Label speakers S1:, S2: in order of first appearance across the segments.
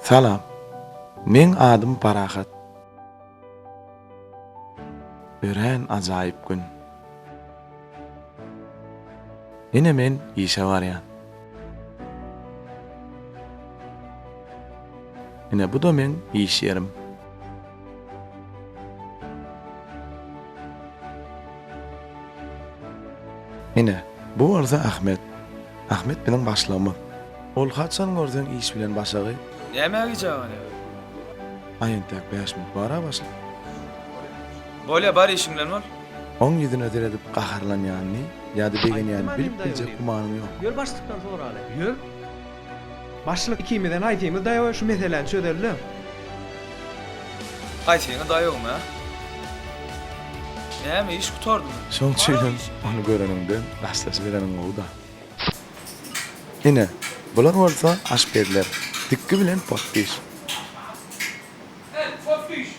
S1: Salam. Men adym Parahat. Ören ajaýyp gün. Ine men işe barýan. Ine bu da men iş yerim. Ine bu arza Ahmet. Ahmet bilen başlamy. Ol haçan görsen iş bilen başagy.
S2: Näme gijagyn?
S1: Aýyntak 5 minut bara başla.
S2: Bolýa bar işiňlen bol.
S1: Oň ýüzüne edip gaharlanýanny, ýa-da degen ýaly bilip biljek gumanym ýok.
S3: Ýol başlykdan sonra ala. Ýol. Başlyk ikimizden aýtýmy daýa şu meseleni söderler.
S2: Gaýsyňa daýogum ha. Näme iş gutardym?
S1: Şoň üçin onu görenimden rastasy berenim oldu. Ine bular bolsa aş berler. Dikki bilen potpiş.
S2: Potpiş.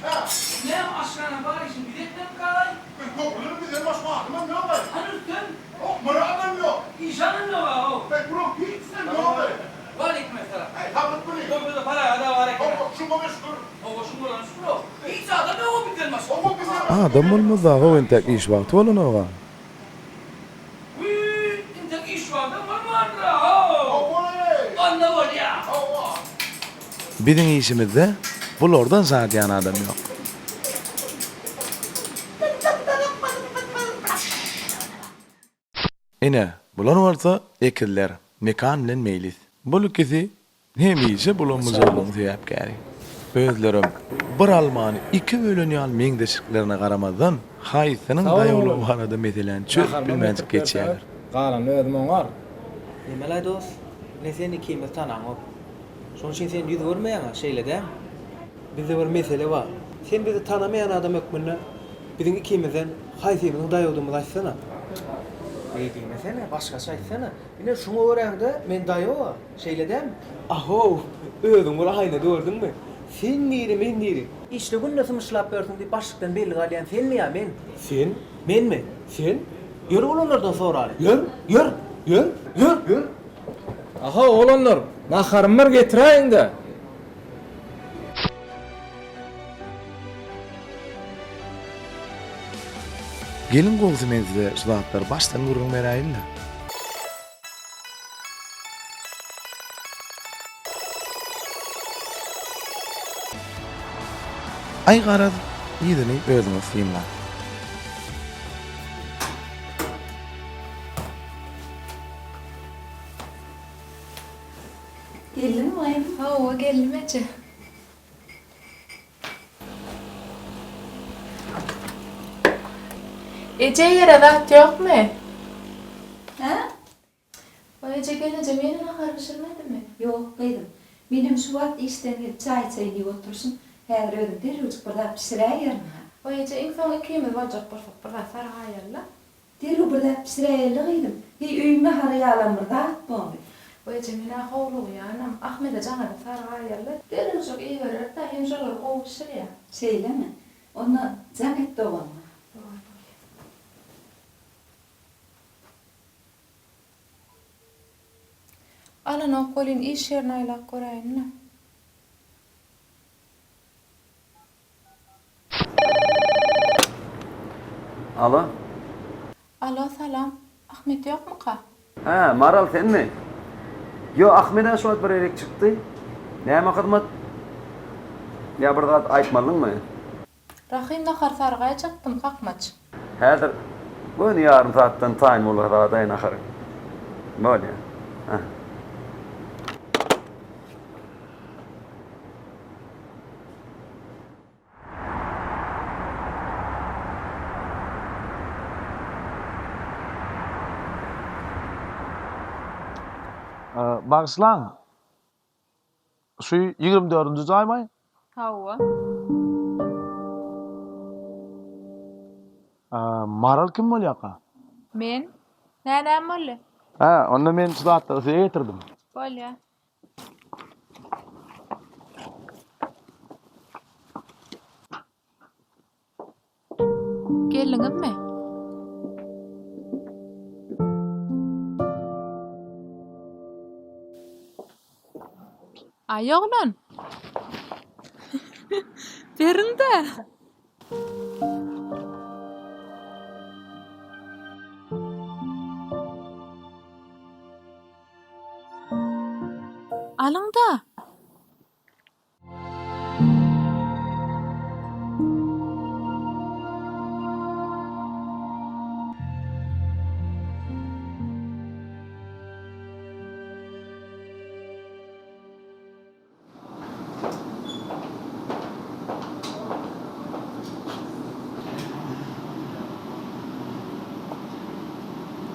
S2: Ne aşkana bar işin biletden kalay?
S4: Olur mu bize başma aklım ne var?
S2: Anırtın.
S4: Oh, meradım yok.
S2: İşanın ne var o?
S4: Ben bunu hiç sen ne var?
S2: Var ekmek sana.
S4: Hey, tamam bunu.
S2: Dokuzda para ada var ekmek.
S4: Oh, şunu meşgul.
S2: O boşun olan şunu. Hiç adam ne o bitirmez.
S4: Oh, bize.
S1: Adam bolmasa howentek iş wagty bolan oga.
S2: Uy, intek iş var da var mı andra?
S4: Oh, oley.
S2: Anna var ya.
S4: Allah.
S1: Biziň işimizde bulardan zadyan adam ýok. Ine bular bolsa ekiller, mekan bilen mejlis. Bul ikisi hem işe bulamyz bolmagy diýip gäri. Özlerim bir almany iki bölen ýal meňdeşiklerine garamazdan haýsynyň daýoly barada meselen çöp bilmezlik geçýär.
S5: Galan özüm oňar.
S3: Nimeler dost? Ne sen ikimiz tanaňyp. Şoň üçin sen ýüz görmeýäň şeýlede. Bizde bir mesele bar. Sen bizi tanamayan adam ökmünle bizim ikimizden haýsymyň daýodymyzy aýtsana. Diýmesene, başgaça aýtsana. Bile şuňa görende men daýowa, şeýledem. Aho, özüň bola haýna gördüňmi? Sen niri, men niri. İşte günde sımşlap bersin diýip başlykdan belli galýan senmi ýa men? Sen? Menmi? Sen? Ýör olanlardan soraly. Ýör, ýör, ýör, ýör, ýör.
S5: Aha olanlar, naharym bar getiräýin de.
S1: Gelin goňsy menzide şulatlar başdan gurrun beräýinler. Ay garad, ýygyny özüňe syýmla.
S6: Gelin mi? Ha, geldim ece. Ece yere rahat yok mu?
S7: Ha?
S6: O Ece gelince beni nahar pişirmedi mi?
S7: Yok kıydım. Benim şu vakit işten çay çayını otursun. Her ödüm derücük burada pişireyim ha.
S6: O Ece ilk son ikimiz olacak burada sarı hayırla.
S7: Deru burada pişireyim kıydım. Bir üyümle harayalan burada at bombi.
S6: O Ece mina hovlu uyanam. Ahmet'e canım sarı hayırla. Derücük iyi verir de hem şolur kovu pişir ya.
S7: Şeyle mi? Onu zaket doğan mı?
S6: Alın o kolin iş yerine aylak korayın ne?
S8: Alo?
S6: Alo salam. Ahmet yok mu ka?
S8: Ha, Maral sen mi? Yo, Ahmet'e şu an bir erek çıktı. Näme hyzmat? Ya bir zat aýtmalyňmy?
S6: Rahim nahar sarıgaya çıktım kalkmaç.
S8: Häzir bu ýarym saatdan taýyn bolar da daýan ahar. Bolýa. Ha.
S1: Bagslan. Şu 24-nji jaýmy?
S6: Hawa.
S1: Maral kim bolýaka?
S6: Men? Nädäm bolle?
S1: Ha, onda men şulatda getirdim.
S6: Bolya. Geldiňizmi? Ay oğlan, Berin de. Alın da.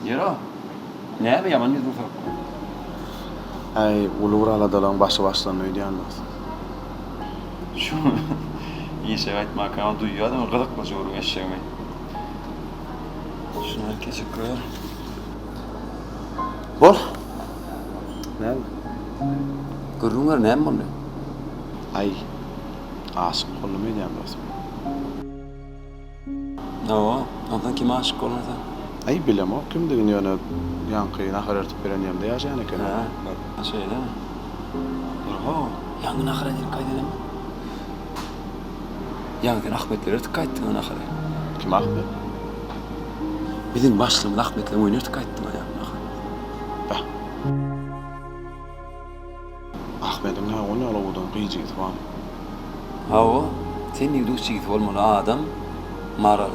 S8: Yero. Näme ýaman ýüzüň sok.
S1: Ay, ulur aladalan başlan öýdýänler.
S8: Şu ýeşe aýtmak ama duýýardym, gyzykly jogurun eşeğimi. Şunu herkese koyar.
S1: Bol.
S8: Näme? Görüňler näme boldy?
S1: Ay, aşyk boldum öýdýänler.
S8: No, ondan kim aşyk bolmasa?
S1: Ay, bilem o kimdigini ýöne ýanky naharatip berenýärde ýaşaýan eken.
S8: Ha, şeýle. Oho, ýangy naharat edip gaýdanam. Ýangy Ahmetler ötüp gaýtdyň naharat.
S1: Kim Ahmet?
S8: Bizim başlığımız Ahmet'le oynardık gaýtdyň ýangy naharat.
S1: Bah. Ahmet'in ne onu alawdan gyjyt var.
S8: Ha o, sen ýigdüş çigit bolmaly adam, maral.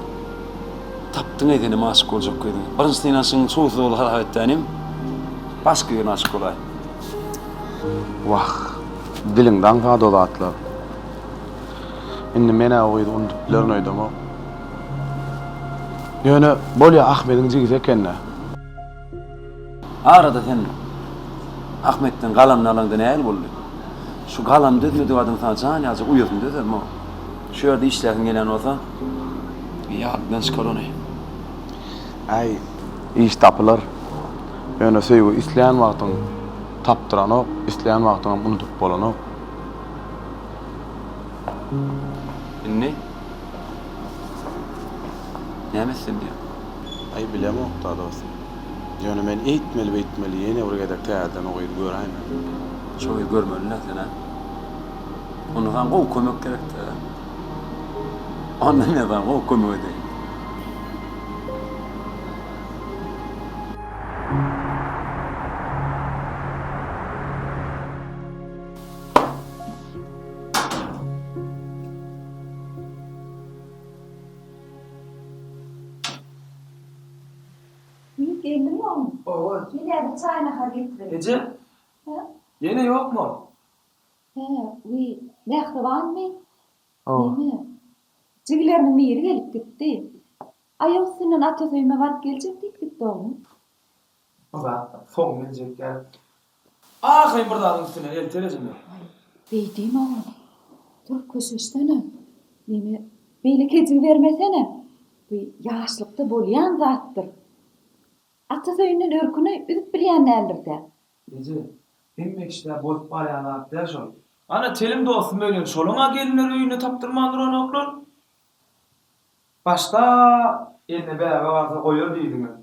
S8: Tapdyň edeni maşyk boljak goýdun. Birinçi inansyn soýsy bol haratdanym. Başga ýerine aşyk bolay.
S1: Wah, diliňden gaýdy zatlar. Indi mene oýdy unutup bilernoýdym o. Ýöne bolýa Ahmet'iň jigit ekenne.
S8: Arada sen Ahmet'ten galamny alanda näil boldy? Şu galam dödmedi adam sana can ýazyk uýurdum dedim o. Şu ýerde işlärin gelen olsa, ýaddan çykar ony.
S1: Ay, iş tapylar. Ýöne söýgü isleýän wagtyň tapdyran o, isleýän wagtyň unutup bolan o.
S8: Inni? Nämesin diýär?
S1: Ay, bilem o da dost. Ýöne men eýtmeli ýene bir gedek täzeden oýup göräýin.
S8: Çoğu görmeli näsen ha? Onu han gow kömek gerekdi. Ondan ýa-da gow kömek edýär.
S7: Bir geldim oğlum.
S5: Owa.
S7: Yine bir çayına kadar getirelim.
S5: Ece,
S7: Ha?
S5: yine yok mu?
S7: He, vi nähde var mı?
S5: Oh.
S7: Yine. Cigilerinin miri gelip gitti. Ayol senin atasöyüme varıp gelecektik gitti oğlum.
S5: O da son gelecek gel. Ahayım burada üstüne el telezim.
S7: Beydiğim oğlum. Dur köşüştene. Yine beyle kecil vermesene. Bu yaşlıkta bolyan zattır. Atasöyünün örkünü üzüp bilýänlerdir.
S5: Ece, emmek işler bolup barýan der şol. Ana telim dostum öýlen şolaňa gelinler öýüne tapdyrmandyr onu oklar. Başta eline bäge barsa goýar diýdiňiz.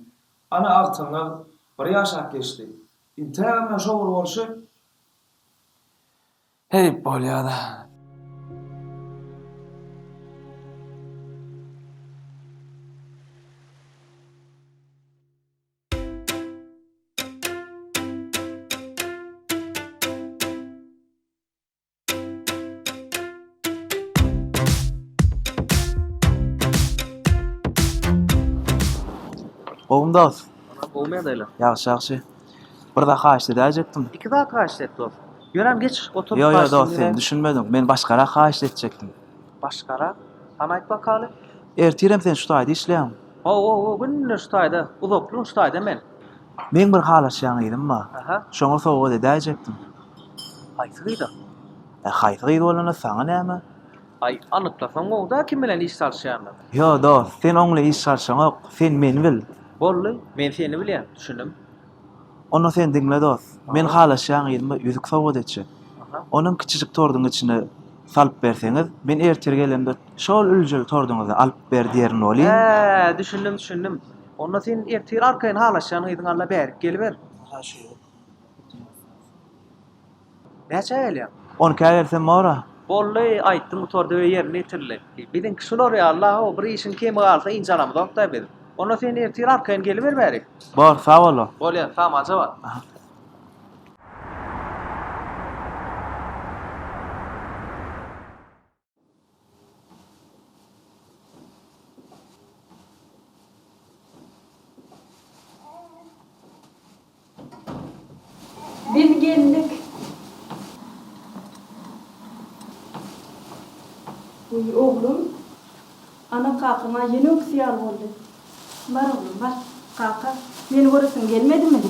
S5: Ana agtyňyz bir ýaşak geçdi. İnternet şowur bolşy. Hey bolýada.
S3: Oğlum dost.
S9: Olmaya dayla.
S3: Yaxşı yaxşı. Bir daha kaçtı diyecektim.
S9: 2 daha kaç et dost. Yönem geç oturup
S3: Yo
S9: karşısında
S3: dost sen düşünmedim. Ben başkara kaç edecektim.
S9: Başkara. Anayt bakalım.
S3: Ertirem sen şu tayda işleyen.
S9: O günler şutayda. Uzaklığı şutayda men.
S3: Men bir halaşyan idim ma.
S9: Aha.
S3: Şoňa soğuk diyecektim.
S9: Haysıydı.
S3: Haytıydı olana sana näme?
S9: Ay anıtlasam o da kim bilen iş çalışýarmy?
S3: Yo dost sen oňla iş çalşaňok. Sen meni bil.
S9: Bolly, men seni bilýän, düşündim.
S3: Onu sen dinle dost. Men halaşyan idim yüzük soğuk edecek.
S9: Aha.
S3: Onun kiçicik torduň içine salyp berseňiz, men ertir gelemde şol üljel torduňyzy alyp ber diýerin bolýar.
S9: Düşündim. Onda sen ertir arkaýyn halaşýan ýydyň alla bärik gelber. Näçe elýär?
S3: Onu kägersem mora.
S9: Bollay aýtdym motorda we ýerini ýetirle. Biziň kişiler ya Allah bir işin kemi galsa injalamy dokda biz. Onda sen ertir arkayn gelip bermärik.
S3: Bar, sağ ol.
S9: Bolýar, tamam jawap.
S7: Biz geldik. Uy oğlum, ana kakama yeni oksiyal oldu. Bar oğlum, bar. Kaka, beni görürsün gelmedi mi de?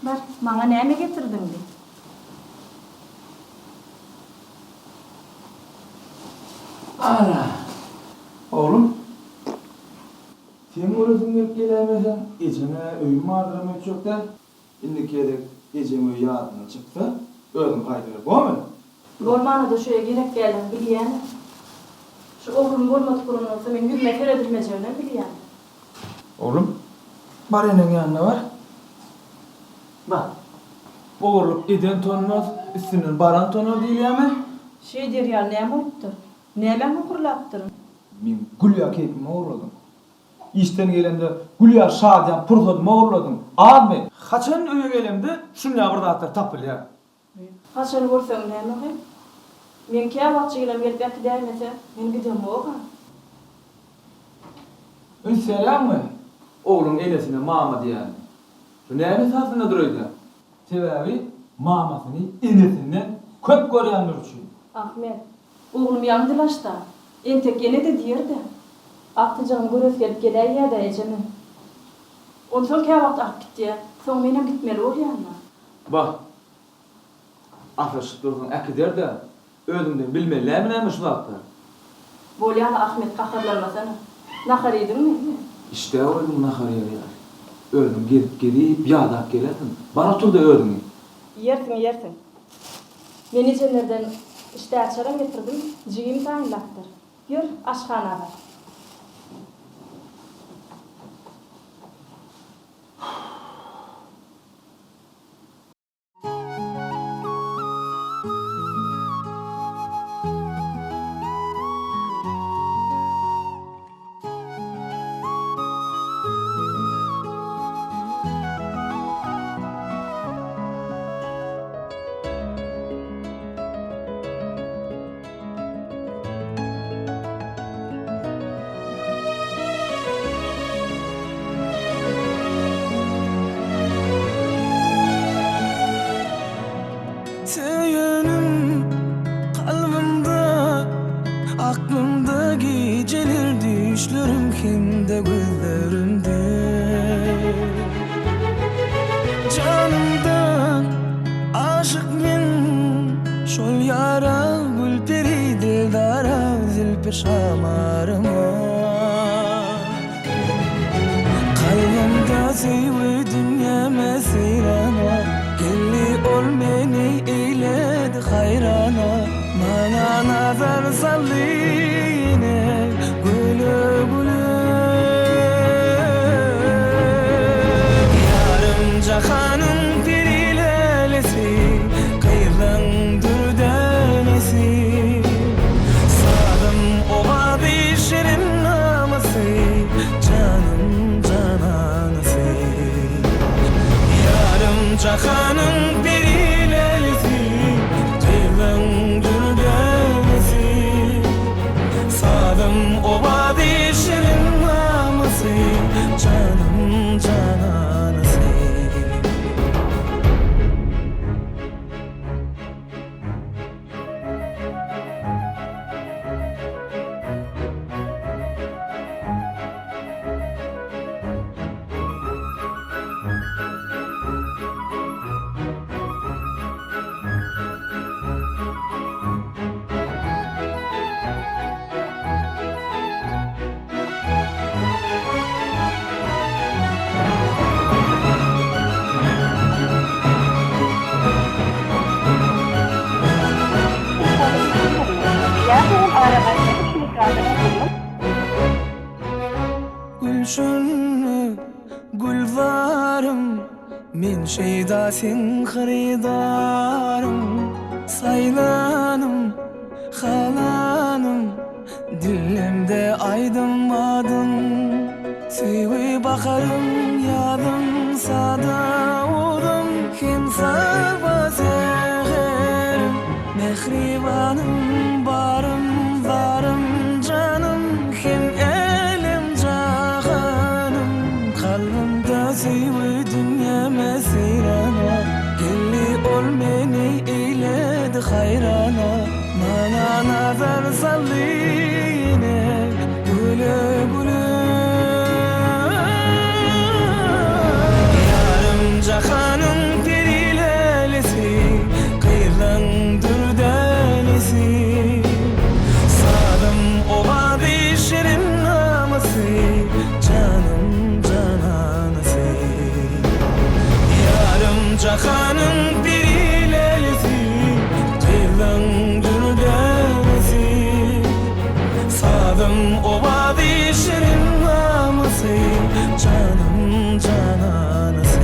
S7: Bar, bana näme getirdin de?
S5: Ana. Oğlum. Sen orasın gelip gelemesen, içine öyüm mağduramet çok da, indikiyedek içine öy yadına çıksa, ödüm kaydırır, bu mu?
S7: Gormana da şöyle gerek geldim biliyen. Şu oğlum gormat kurun olsa men gülme feredilmeceğine biliyen.
S5: Oğlum, Barenin yanına var. Bak, boğurluk eden tonunuz, üstünün baran tonu değil ya mı?
S7: Şey der ya näme öttür? Näme mi kurlaptırın?
S5: Men Gülya kekime uğurladım. İşten gelemde Gülya şadiyan pırsadıma uğurladım. Abi, kaçan öye gelemde şunla burada atlar tapıl ya.
S7: Haçan görsen näme ki? Men käе wagt gelem gelip ýaty däýmese, men gidem oga.
S5: Selam mı? Oğlum elesine mama diyen. Şu näme sasında duruydu? Sebebi mamasını enesinden köp görýänler üçin.
S7: Ahmet, oğlum yandılaşta. Entek yine de diýerdi. Aktyjyň görüp gelip gelýär da ejemi. Ondan käe wagt ak gitdi. Soň menem gitmeli bolýarlar.
S5: Bak, afırşık dursun akider de özünden bilmeler mi neymiş bu hakta?
S7: Bolýar Ahmet kaharlanmasana. Nahar edin mi?
S5: İşte oydum nahar yer. Özüm gelip yadap geledim. Bana tur da özüm.
S7: Yersin. Menejerlerden işte açaram getirdim. Jigim taýinlapdyr. Ýür aşkanaga.
S10: Söyünüm kalbimde, aklımda geceler düşlerim kimde gözlerimde. Canımdan aşık men, şol yara gül peri dildara zilpir şamarıma. Kalbimde sevdi dünya mesirana, gelli ol meni eyledi hayrana. Bana nazar saldı yine gülü gülü. Yarım cahanın pirilelesi, kıyırdandır denesi. Sadım ova bir şirin naması, canım cananısı. Yarım cahanın pirilelesi, kıyırdandır denesi. Sadım ova bir şirin naması, canım cananısı. Gülşünlü gülvarım, men şeyda sen haridarım. Saylanım dilimde aydınmadın. Süyü bakarım yadım sada udum. Kim sabah seherim mehribanım barım varım canım. Kim elim cahanım kalbimde süyü dünya mesirana. Gelli ol meni eyledi hayrana. Mana nazar sallı yine güle güle. Yarım cahanım perilelesi kıyırdan dürdelesi. Sadım ova şirin naması canım cananası. Yarım cahanım perilelesi kıyırdan dürdelesi. Sadım ova şirin naması canım cananası.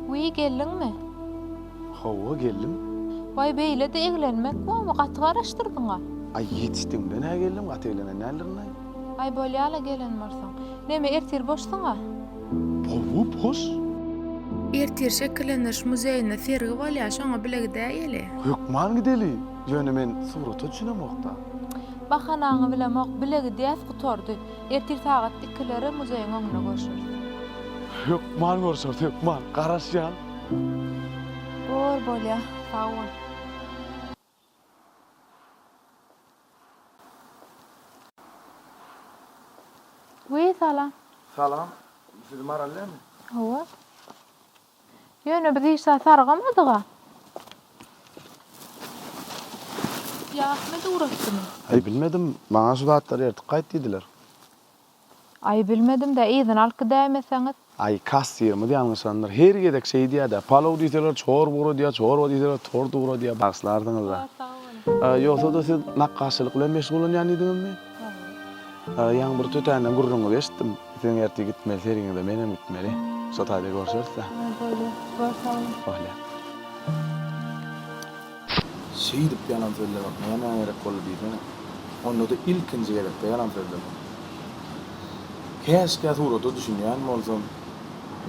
S6: Wy geldinmi?
S1: Hawa geldim.
S6: Vay beýle de eglenmek bolma gaty garaşdyrdyňa.
S1: Ay yetişdim de ne geldim gatylana nälerine.
S6: Ay bolýala gelenmarsaň. Neme ertir boşsaňa?
S1: Bowu boş.
S6: Ertir şekilleniş muzeýine sergi bolýar, şoňa bilegidäýeli.
S1: Hökman gideli. Ýöne men surata düşünemokda.
S6: Bahanaňy bilemok bilegidäs gutordy. Ertir sagat 2-lere muzeýiň öňüne goşur.
S1: Hökman görşür, hökman. Garaşýan.
S6: Bor bolýar, sag ol. Wy salam.
S1: Salam. Siz marallami?
S6: Hawa. Ýöne biz hiç sargamadyga. Ýa-me durupdymy?
S1: Ay bilmedim. Bana şu dağıtları ertik kayıt dediler.
S6: Ay bilmedim de izin alıp gidemeseňiz.
S1: Ay kasir mi diýanlaşanlar. Her gedek şey diýär-de. Palaw diýseler, çor buru diýär, çorba diýseler, tor dura diýär. Bakslardınız da. Ýoksa da siz nakkaşçylyk bilen meşgul bolýan ediňizmi? Ýa bir tötänden gurrungy eşitdim. Sen erti gitmeli, seriňde menem gitmeli. Şotaýda görüşürse. Bolýar. Şey dip yalan söyledi bak. Yana gerek kolu diýdi. Onda da ilkinji gerekde yalan söyledi. Keşke surata düşünýän bolsam,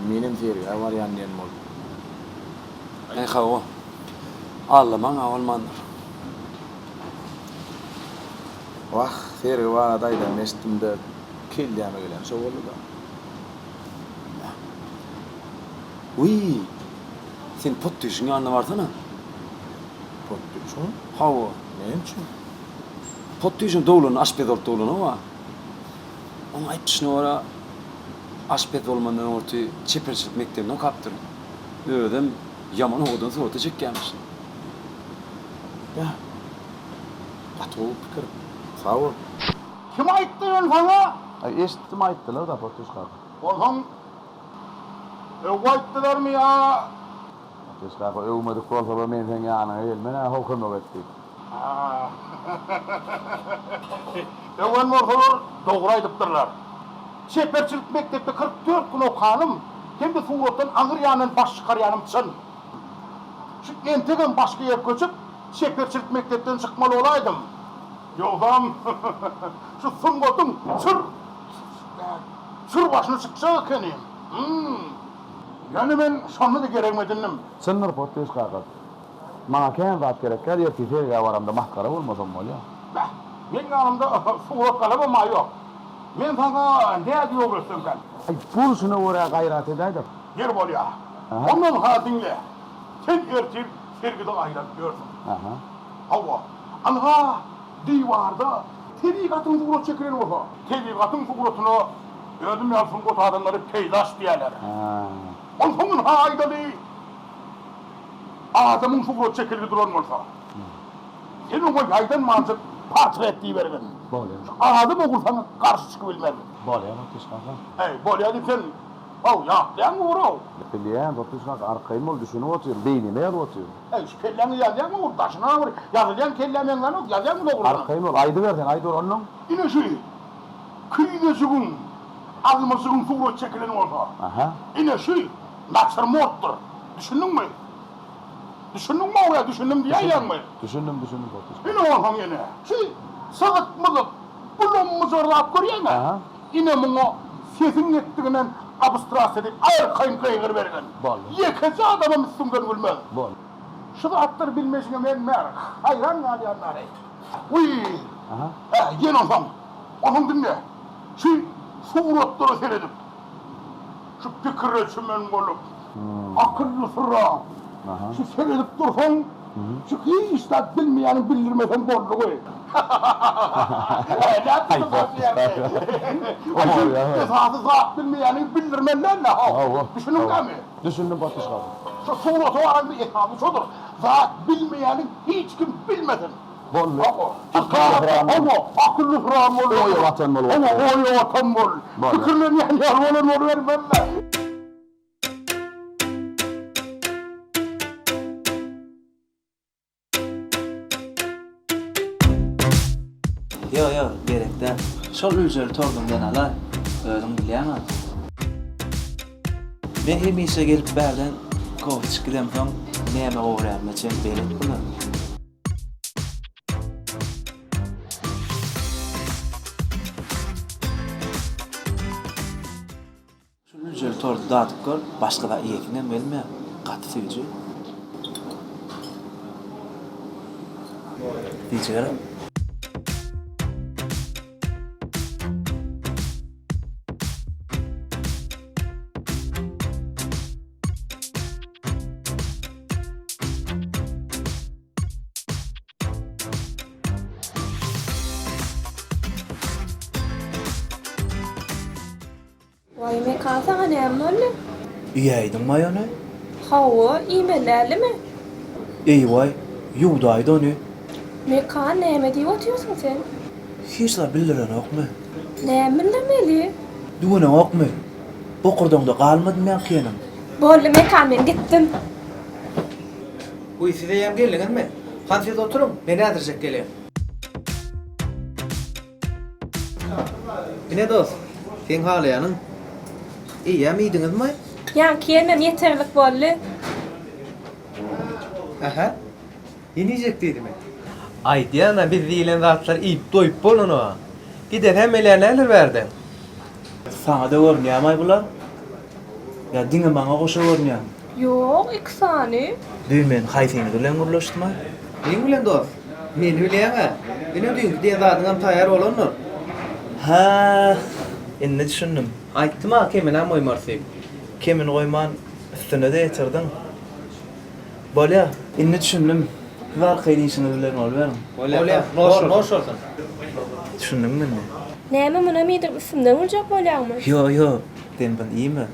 S1: menem seriýa barýan diýen bol.
S8: Ey Hawa. Allah maňa olmandyr.
S1: Wah, seri var adayda mestimde kelýäme gelen şo boldy da.
S8: Uy. Sen pot düşüň ýanyna barsana.
S1: Pot düşün?
S8: Hawa.
S1: Mençin?
S8: Pot düşüň dowluny aşpedor dowluny wa. Onu aýtdyşyna ora aşped bolmandan orty çeperçilik mekdebine kapdyr. Ödem yaman odan sorta çekýänmişsin.
S1: Ya. Gatol pikir. Sağ ol.
S4: Kim aytdy ýol sana?
S1: Ay eşitdim aýtdylar da pot düşkar.
S4: Bolsam aytdylarmy ya?
S1: Düşkar öwmedik bolsa da men sen ýanyna gelmene hokum etdi.
S4: Ewen morlar dogry aýdypdyrlar. Şeperçilik mektepde 44 gün okanım. Hem de suratdan agyr ýanyň baş çykarýanym çyn. Şu entegen başga ýer köçüp şeperçilik mektepden çykmaly olaýdym. Ýogam şu sungotyň sür başyny çyksa ekenim. Yani men şonu da gerekmedindim.
S1: Sınır pot düşkar. Maňa kän zat gerekler ýerki seriýa baramda mahkara bolmasam bolýar.
S4: Men ýanymda surat galaba ýok. Men sana näde ýoglysam kan?
S1: Ay pulşuna ora gayrat edäýdir.
S4: Yer bolýar. Ondan ha dinle. Sen ertir sergide aýrap gördüm.
S1: Aha.
S4: Hawa. Anha diwarda tebigatyň surat çekilen bolsa, tebigatyň suratyny ödüm ýalsyn got adamlary peýdaş diýerler. Ondan ha aýdaly adamın surat çekildi duran bolsa. Sen o ýaýdan manjyk portret diýbergen.
S1: Bolýar.
S4: Adam okulsaň garşy çykyp bilmez.
S1: Bolýar, düşkar.
S4: Bolýar sen Hav ya, ben vuru.
S1: Bilýän, tutuşmak arkaym ol düşünüp oturuyor. Beynime ýalyp oturuyor.
S4: Şu kelleni yazyan mı urdaşına vur? Yazılyan kellemen lan ok, yazyan mı doğru?
S1: Arkaym ol, aydy bersen, aydy onun.
S4: Ine şu, kıyıdasıgın, almasıgın suğra çekilen olsa.
S1: Aha.
S4: Ine şu, natsır morttur. Düşündün mü? Düşündün mü oraya, düşündüm diye yan mı?
S1: Düşündüm tutuşmak.
S4: Ine olsan yine. Şu, sağıt mızık, bulunmuzu orlap görüyen mi?
S1: Aha.
S4: Ine bunu sesin ettiğinden abstras edip arkayın kayıgır vergen.
S1: Bol.
S4: Yekesi adamın üstünden gülmez.
S1: Bol.
S4: Şu da attır bilmesine ben merak. Hayran gadiyanlar ey. Uy.
S1: Aha.
S4: Yen olsam. Olsam dinle. Şu suratları seyredip. Şu fikir ölçümün bulup. Akıllı sıra.
S1: Aha.
S4: Şu seyredip dursan. Şu hiç de bilmeyenin bildirmesen bollu koy. Ne yaptın bu yani? Şu esası saat bilmeyenin bildirmenlerle ha. Düşünün mi?
S1: Düşündüm tutuşmak.
S4: Şu suratı var bir hesabı şudur. Zat bilmeyenin hiç kim bilmesin.
S1: Bollu.
S4: Akıllı sıram olur.
S1: Oy vatan bol.
S4: Ama oy vatan bol. Fikirlerini yan olur vermezler.
S3: Yo, gerekde. Şol ücel tordumdan ala, özüm bilýärmi? Men hemişe gelip berden gowy çykdym soň näme öwrenmeçem belet bular. Şol ücel tordu datyp gör, başga da ýekinen bilmeýär. Gaty süýji. Diýjerim.
S7: Vay mekan sana näme boldy?
S3: Ýeýdim maýony.
S7: Hawa, iýmelärlimi?
S3: Eýway, ýuwdaýdy ony.
S7: Mekan näme diýip oturýarsyň sen?
S3: Hiç de bildiren okmy.
S7: Näme bilmeli?
S3: Duguna okmy. Bokurdoňda galmadym men kenim.
S7: Bolly mekan men gitdim.
S9: Uy size yem geldiňizmi? Hansiz oturun, meni ädirjek gelýär. Ine dost, sen halaýanyň iýem iýdiňizmi?
S7: Ýa kelmem ýeterlik bolly.
S9: Aha. Yenijek diýdimi? Ay diýana biz diýilen zatlar iýip doýup bolany. Gider hemmelerine elir berdim.
S3: Sana da görmýärmi bular? Ya diňe maňa goşa görmýär.
S7: Ýok, iksany.
S3: Düýmen haýsyny bilen gurlaşdyma.
S9: Nin bilen dost? Meni bilýär. Ine diýip diýen zatyňam taýýar bolanlar.
S3: Ha, indi düşündüm.
S9: Aýtdyma kemen am oýmarsyp.
S3: Kemin goýman üstüne de ýetirdiň. Bolýa, indi düşündüm. Var kaydyşyny bilen bolýar.
S9: Bolýar, noş olsun.
S3: Düşündüm meni.
S7: Näme muna midir üstümden uljak bolýarmy?
S3: Yo, den ben iými?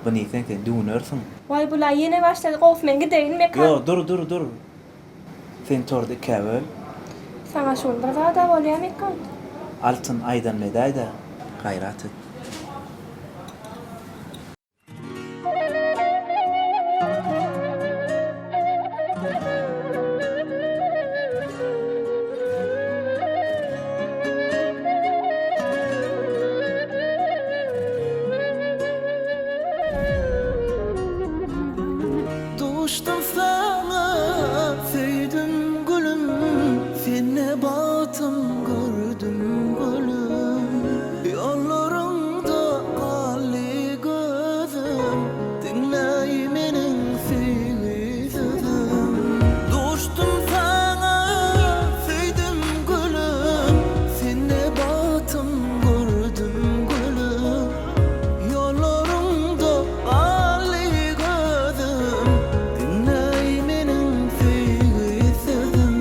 S3: Bu niýsen sen dünürsiň.
S7: Vay bular ýene başlady gowy men gideýin mekan.
S3: Yo, dur. Sen tordy käbel.
S7: Sana şunda zada bolýar mekan.
S3: Altın aydan medayda gayrat et.
S10: Doğuştan sana sevdim gülüm, seni batım gördüm gülüm. Yollarında kalli gözüm, dinley menin seni sözüm. Doğuştan sana sevdim gülüm, seni batım gördüm gülüm. Yollarında kalli gözüm, dinley menin seni sözüm.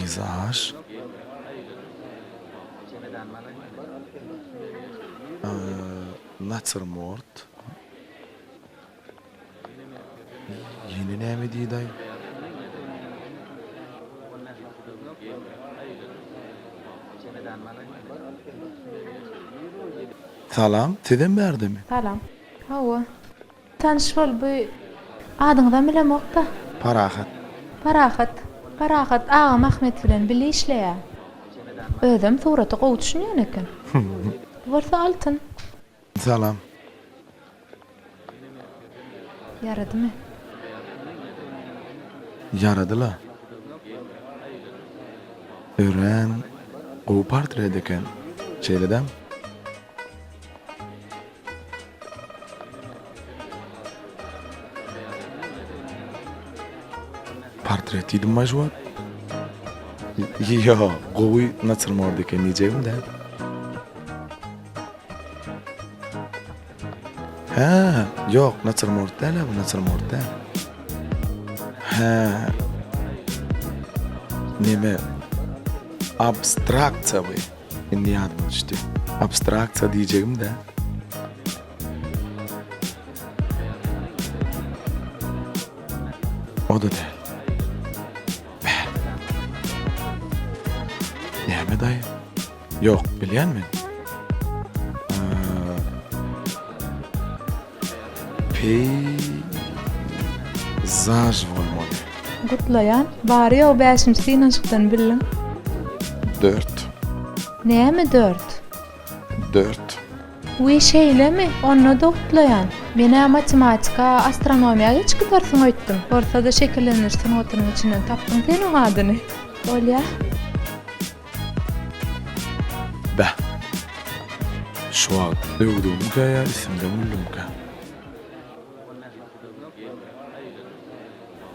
S1: Peyzaj. Natürmort. Yine näme diýdi? Salam, teden berdimi?
S6: Salam. Hawa. Tanış bol bu adyňdan bilemokda.
S1: Parahat.
S6: Parahat ağam Ahmet bilen birli işleýär. Özüm suraty gowy düşünýän eken. Bolsa altyn.
S1: Salam.
S6: Yaradymy?
S1: Yaradyla. Ören o portret eken. Şeýledem. Portret diýdim majwat. Yo, gowy natürmort eken diýjegim de. Ha, yok, natürmort däl, bu natürmort däl. Ha. Neme? Abstraksiýa bu. Indi ýadyma düşdi. Abstraksiýa diýjegim de. O da däl. Näme daýy? Yok, bilýänmi? Peyzaj bolmaly.
S6: Gutlayan, bari o 5-nji synçykdan bilin.
S1: 4.
S6: Näme 4?
S1: 4.
S6: Bu şeylemi? Onu da gutlayan. Mene matematika, astronomiýa hiç gidersin öýtdim. Bolsa da şekillenirsin oturuň içinden tapdyň seniň adyny. Olya.
S1: Bä. Şu an öwdümkä ýa isimde mullumkä.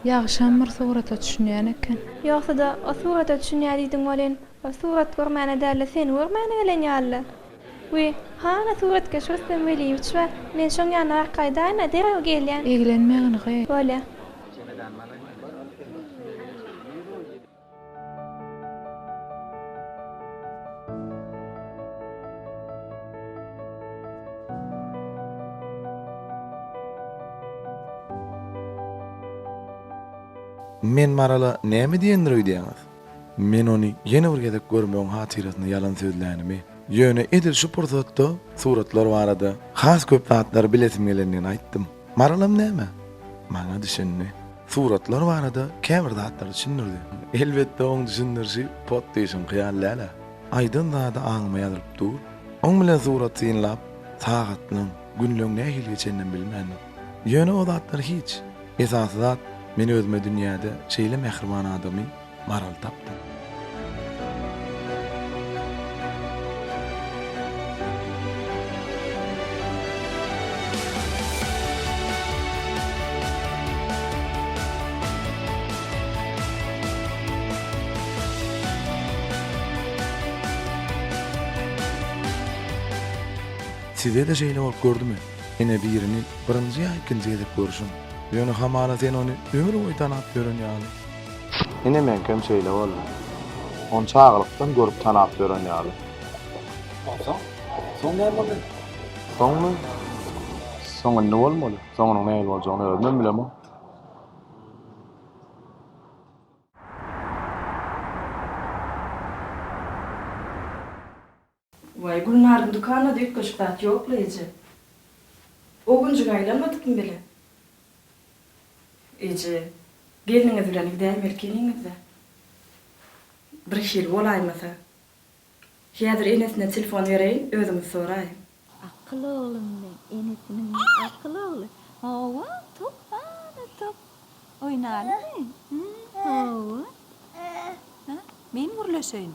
S6: Ýagşam bir surata düşünýän eken.
S7: Ýogsa da o surata düşünýär diýdiň bolen, o surat görmäne däle seni görmäne gelen ýaly. Wy, hana suratga şursam weliymiş we men şoň ýanyna gaýdaýna derä gelýän.
S6: Eglenmägini gaý.
S7: Bolya.
S1: Men marala näme diýendir öýdýäňiz? Men ony ýene bir gezek görmeýän hatyrasyny ýalan sözlänimi. Ýöne edil şu pursatda suratlar barada has köp zatlar bilesim gelenini aýtdym. Maralam näme? Maňa düşünni. Suratlar barada käbir zatlar düşündirdi. Elbetde oň düşündirşi pot diýişin hyýallara. Aýdyn zada aňyma ýazylyp dur. Oň bilen surat synlap, sagatlyň, günlüň nähil geçenden bilmänim. Ýöne o zatlar hiç. Esasy zat men özüme dünýäde şeýle mehriban adamy maral tapdym. Size de şeýle bolup gördümi? Ene birini birinji ýa ikinji edip görüşüm. Ýöne hamala sen ony ömür boýy tanap gören ýaly. Ene men kem şeýle boldy. On çağırykdan görüp tanap gören ýaly.
S8: Soň näme boldy?
S1: Soňmy? Soňy ne bolmaly? Soňyň näme boljagyny özüm bilemem.
S7: Vay Gülnar'ın dükkanına da ilk kaşıktat yoklayıcı. O güncük aylanmadık mı bile? Ece, geliniz bilen gideyim erkeniniz de. Bir şey olaymasa. Hazır enesine telefon vereyim, özümü sorayım.
S11: Akıllı oğlum ben, enesinin akıllı oğlu. Hava, top, top. Oynarlı mı? Hava. Men vurlaşayım mı?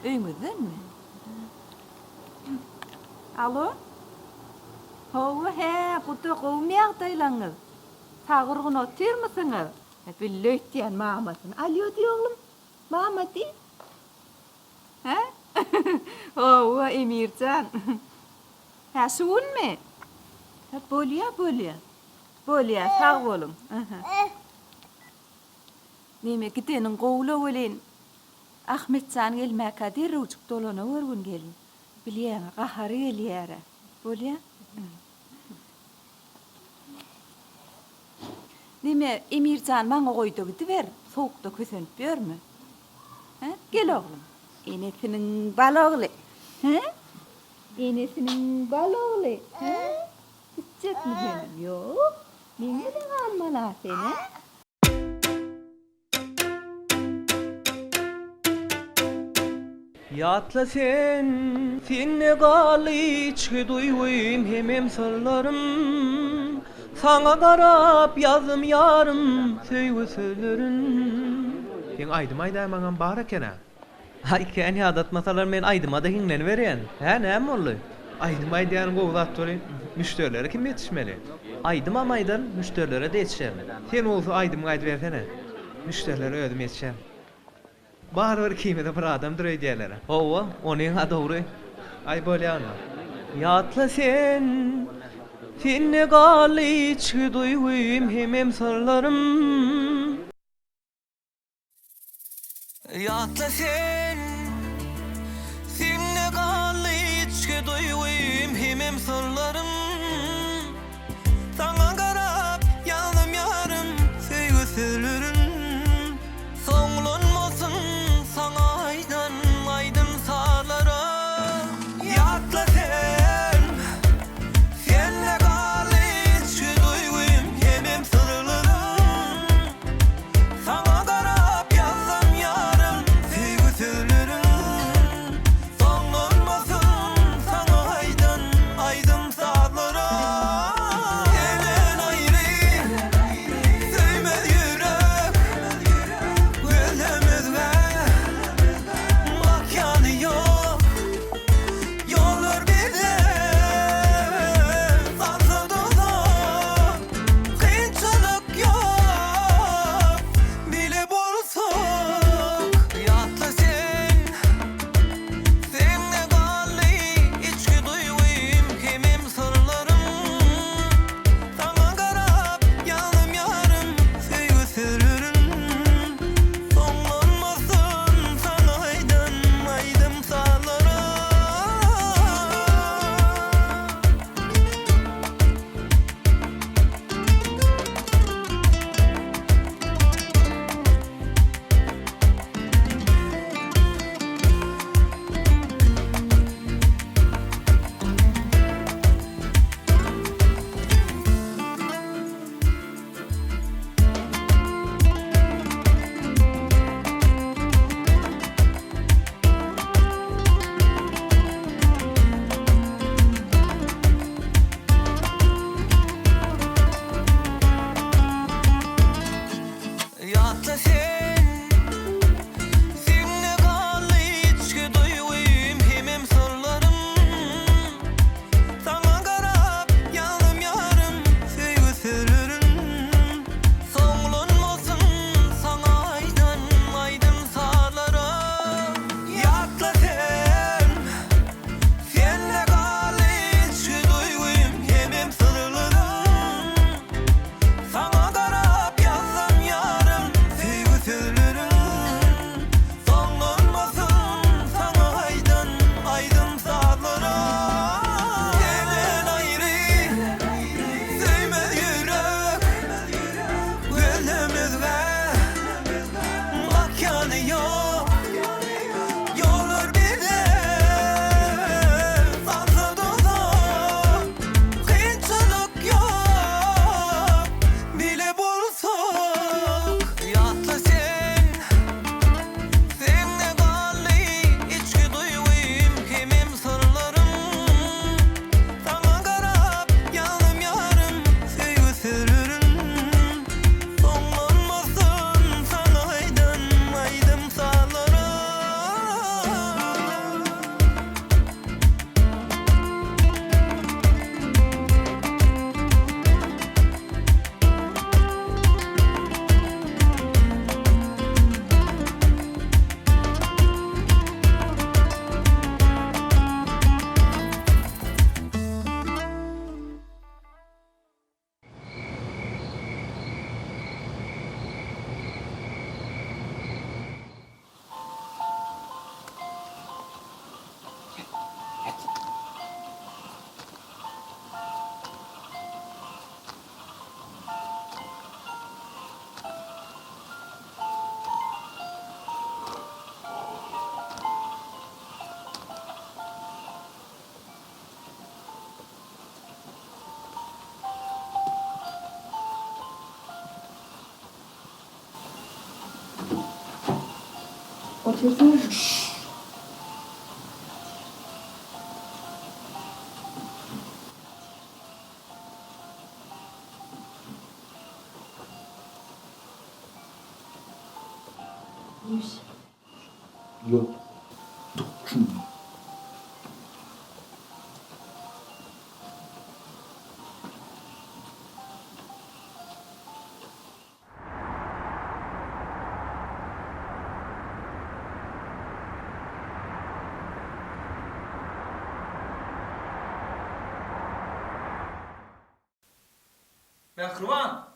S11: Öýmüzden mi? Alo? Hova he, kutu qowmaýak daýlaňyz. Sagyrgyny oturmasyňyz? Bille öýtýän mamasyň. Alo diýoğlum. Mama di. He? Hova Emircan. Ha şunmy? Ha bolýa. Bolýa, sag bolun. Näme giteniň gowla bolen. Ahmetcan gelmäkä dirrujuk dolana wörgün gelin. Bilýän, gahary gelýär. Bolýa? Nime Emircan maňa goýdy gidiber, soğukda kösenip berme. Ha? Gel oğlum. Enesinin balogly. Ha? Enesinin balogly. Ha? Gitjek mi benim? Yok. Mene de almala seni.
S9: Yatla sen ne gal içki duyuyum hemem sırlarım. Sana qarap yazım yarım söýgü sözlerin. Sen aydım aýdamaňam bar ekene. Ay keni adatmasalar men aydıma da hiňlen berýän. Ha näme boldy? Aydım aýdýan gowlat tory müşterileri kim yetişmeli? Aydım amaýdan müşterilere de yetişer. Sen olsa aydım aýdyp bersene. Müşterilere ödüm yetişer. Barbar kimede bir adam duruyor diyorlar. Ova, onun ha doğru. Ay böyle anla. Yatla sen ne gal içki duyuyum hemem sırlarım.
S10: Yatla sen ne gal içki duyuyum hemem sırlarım. Sana qarap yanım yarım söýgü sözlerin. Soňlanmasyn sana aýdan aýdym salara. Yatla sen ne gal içki duyuyum hemem sırlarım. Sana qarap yazsam yarım söýgü sözlerin. Soňlanmasyn sana aýdan aýdym salara. Elen aýry söýmez ýürek, öldemezge makyanı yok. Yollar birde sarsıldığında kıyınçılık yok. Bile bolsak yatla sen ne galli içki duyuyum hemem sırlarım. Sana qarap yanım yarım söýgü sözlerin. Soňlanmasyn sana aýdan aýdym salara. Yatla sen ne gal içki duyuyum hemem sırlarım. Sana qarap yanım yarım söýgü sözlerin. Soňlanmasyn sana aýdan aýdym salara. Yatla sen ne gal içki duyuyum hemem sırlarım. Sana qarap yazsam yarım söýgü sözlerin.
S7: Otursana.
S5: Yok.
S9: Mehriban.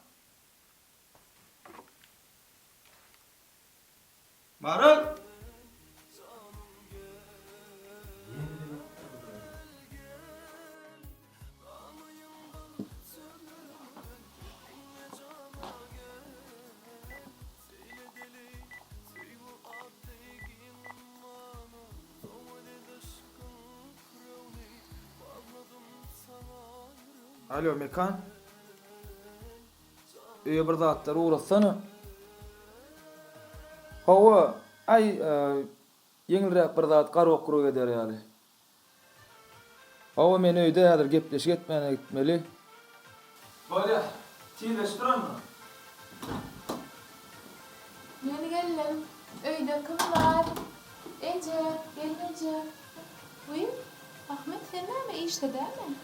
S9: Marul.
S5: Alo Mekan. Bir zatlar uğraşsana. Hava ay yeňilrek bir zat garok kurup eder ýaly. Hava meni öýde häzir gepleşik etmene gitmeli. Bolýa, çiğleşdirenmi?
S6: Meni geldim. Öýde kim var? Ece, gelmece. Buyur. Ahmet sen näme işte dämi?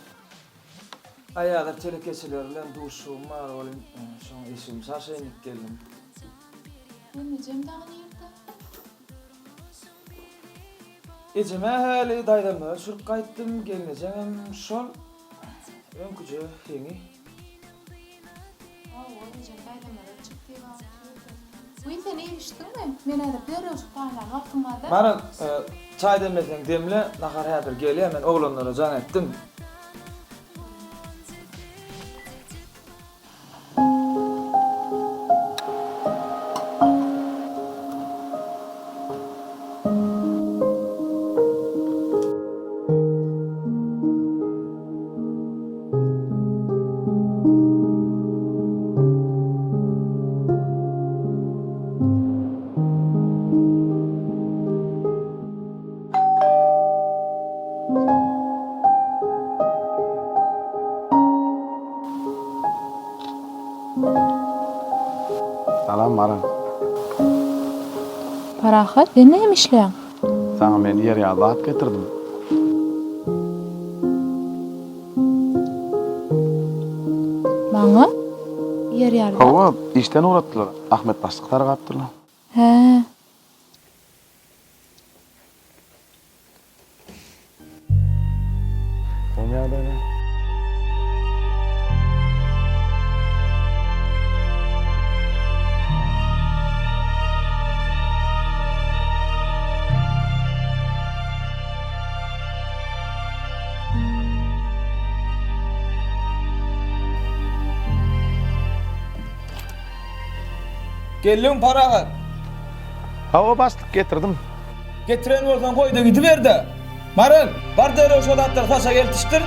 S5: Ayağlar telekeçiler bilen duşum var oğlum. Şoň işim şaşynyp geldim.
S6: Gelmecem dagı ýerde.
S5: Eceme hali daýdama sürüp gaýtdym, gelnejem şol. Öňküje heňi.
S6: Ecem daýdamada çykdy ba. Buyur sen erişdiňmi? Men häzir derrew şupalan wagtym barda.
S5: Bana çay demesem demle, nahar häzir gelýär, men oglanlara jan etdim.
S1: Salam Maran.
S6: Parahat, sen näme işleýäň?
S1: Sana men yer ýazat getirdim.
S6: Maňa? Yer ýaly.
S1: Hawa işden uğratdylar. Ahmet başlyk tarapdylar.
S6: He.
S1: Oňada ne?
S5: Geldim parahat.
S1: Hawa başlyk getirdim.
S5: Getiren bolsan goýda gidiber-de. Marul, bar derrew şol atlar taşa geltişdir.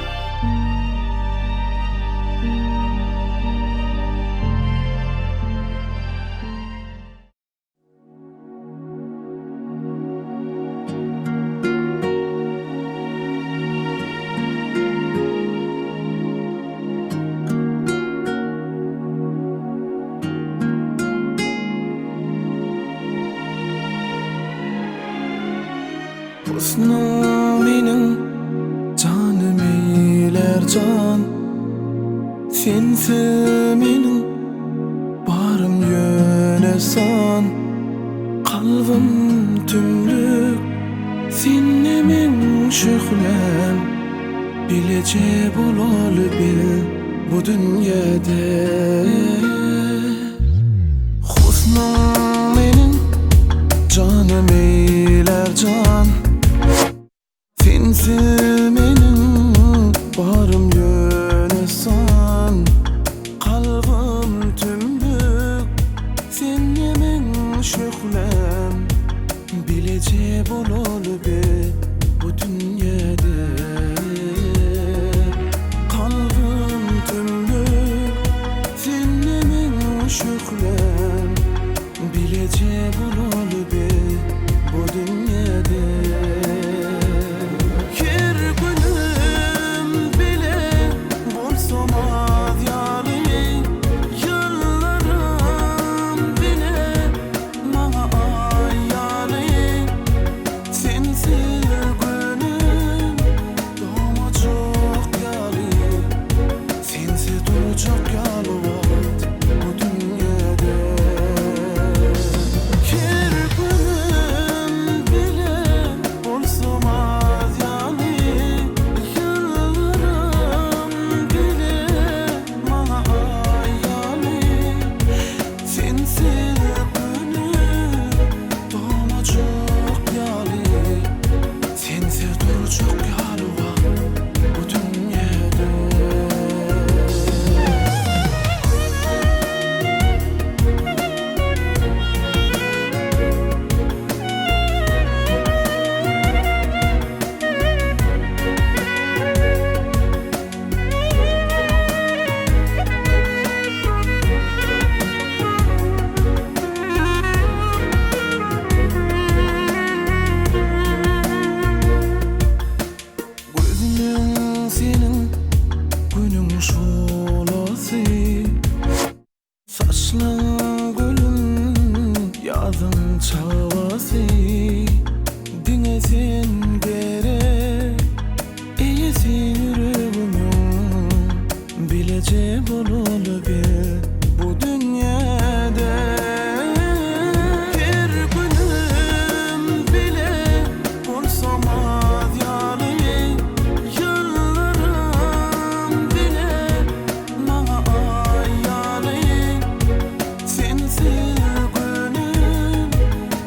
S10: Husnum mening canym eyler can, sensi mening barym ýönesan, kalbym tümlük senne men şöhlem, bilece bolaly bil bu dünýede. Husnum mening canym eyler can, sensi mening barym ýönesan, kalbym tümlük senne men şöhlem, bilece bolaly bil bu dünýede. Kalbym tümlük senne Kışlan gülüm yazın çağası Dine sen bere İyisi yüreğimin Bilece bolulu bir bu dünyada Her günüm bile olsam az yalı Yıllarım bile bana ayalı Sensiz günüm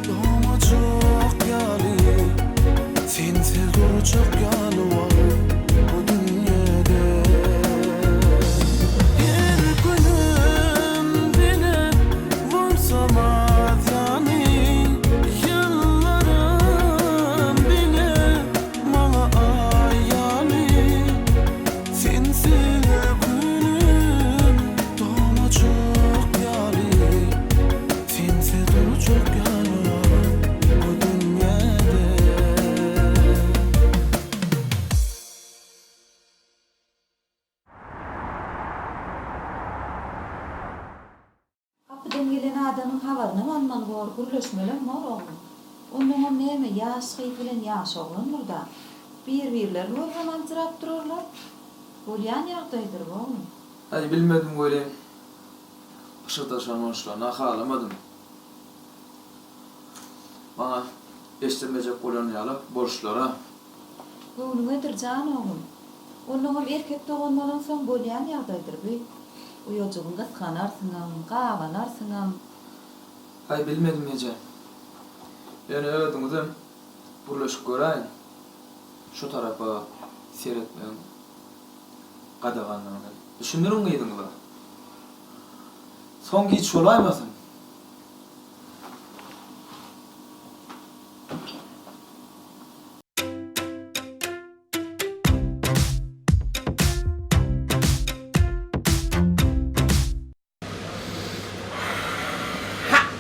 S10: doğma çok yalı Sensiz dur çok yalı var bu dünyada Her günüm bile vursam az yani Yıllarım bile bana ayalı Sensiz günüm doğma çok yalı Sensiz dur çok yalı bu dünyada
S11: Kapıdan gelen adamın havarını almalı var, gürleşmelen var oğlum. Onun neyme, yaş kıyfilen yaş oğlum burada. Bir-birler oradan antırap dururlar. Bolyan yağdaydır bu oğlum.
S5: Hadi bilmedim böyle. Pışırtaşan oluşlarına ağlamadım. Bana estirmeyecek kolonyalı borçlara.
S11: Bu nedir can oğlum? Onun erkek doğanmadan son bolyan yağdaydır bu. O yocuğun kıskanarsınam, kavanarsınam.
S5: Hay bilmedim Ece. Yani ödümüzüm burlaşık göreyim. Şu tarafa seyretmeyin. Qadağanlarını. Düşünürün giydinizler. Son hiç şolaymasın.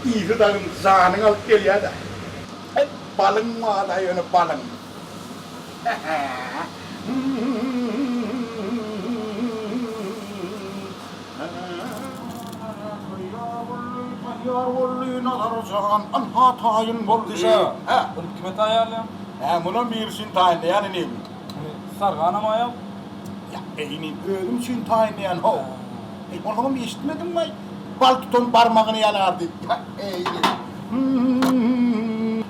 S4: İyidadım zanın alıp geliyor da. Balın var da yönü balın. Yar volluğun alarcan anha tayin boldisa.
S5: Bunu kime tayarlayam?
S4: Bunu birsin tayinleyen inim.
S5: Sargana mı ayam?
S4: Ya eyni ölüm için tayinleyen ho. Onu bir işitmedin mi? Bal tutun parmağını yalardı. Eyni.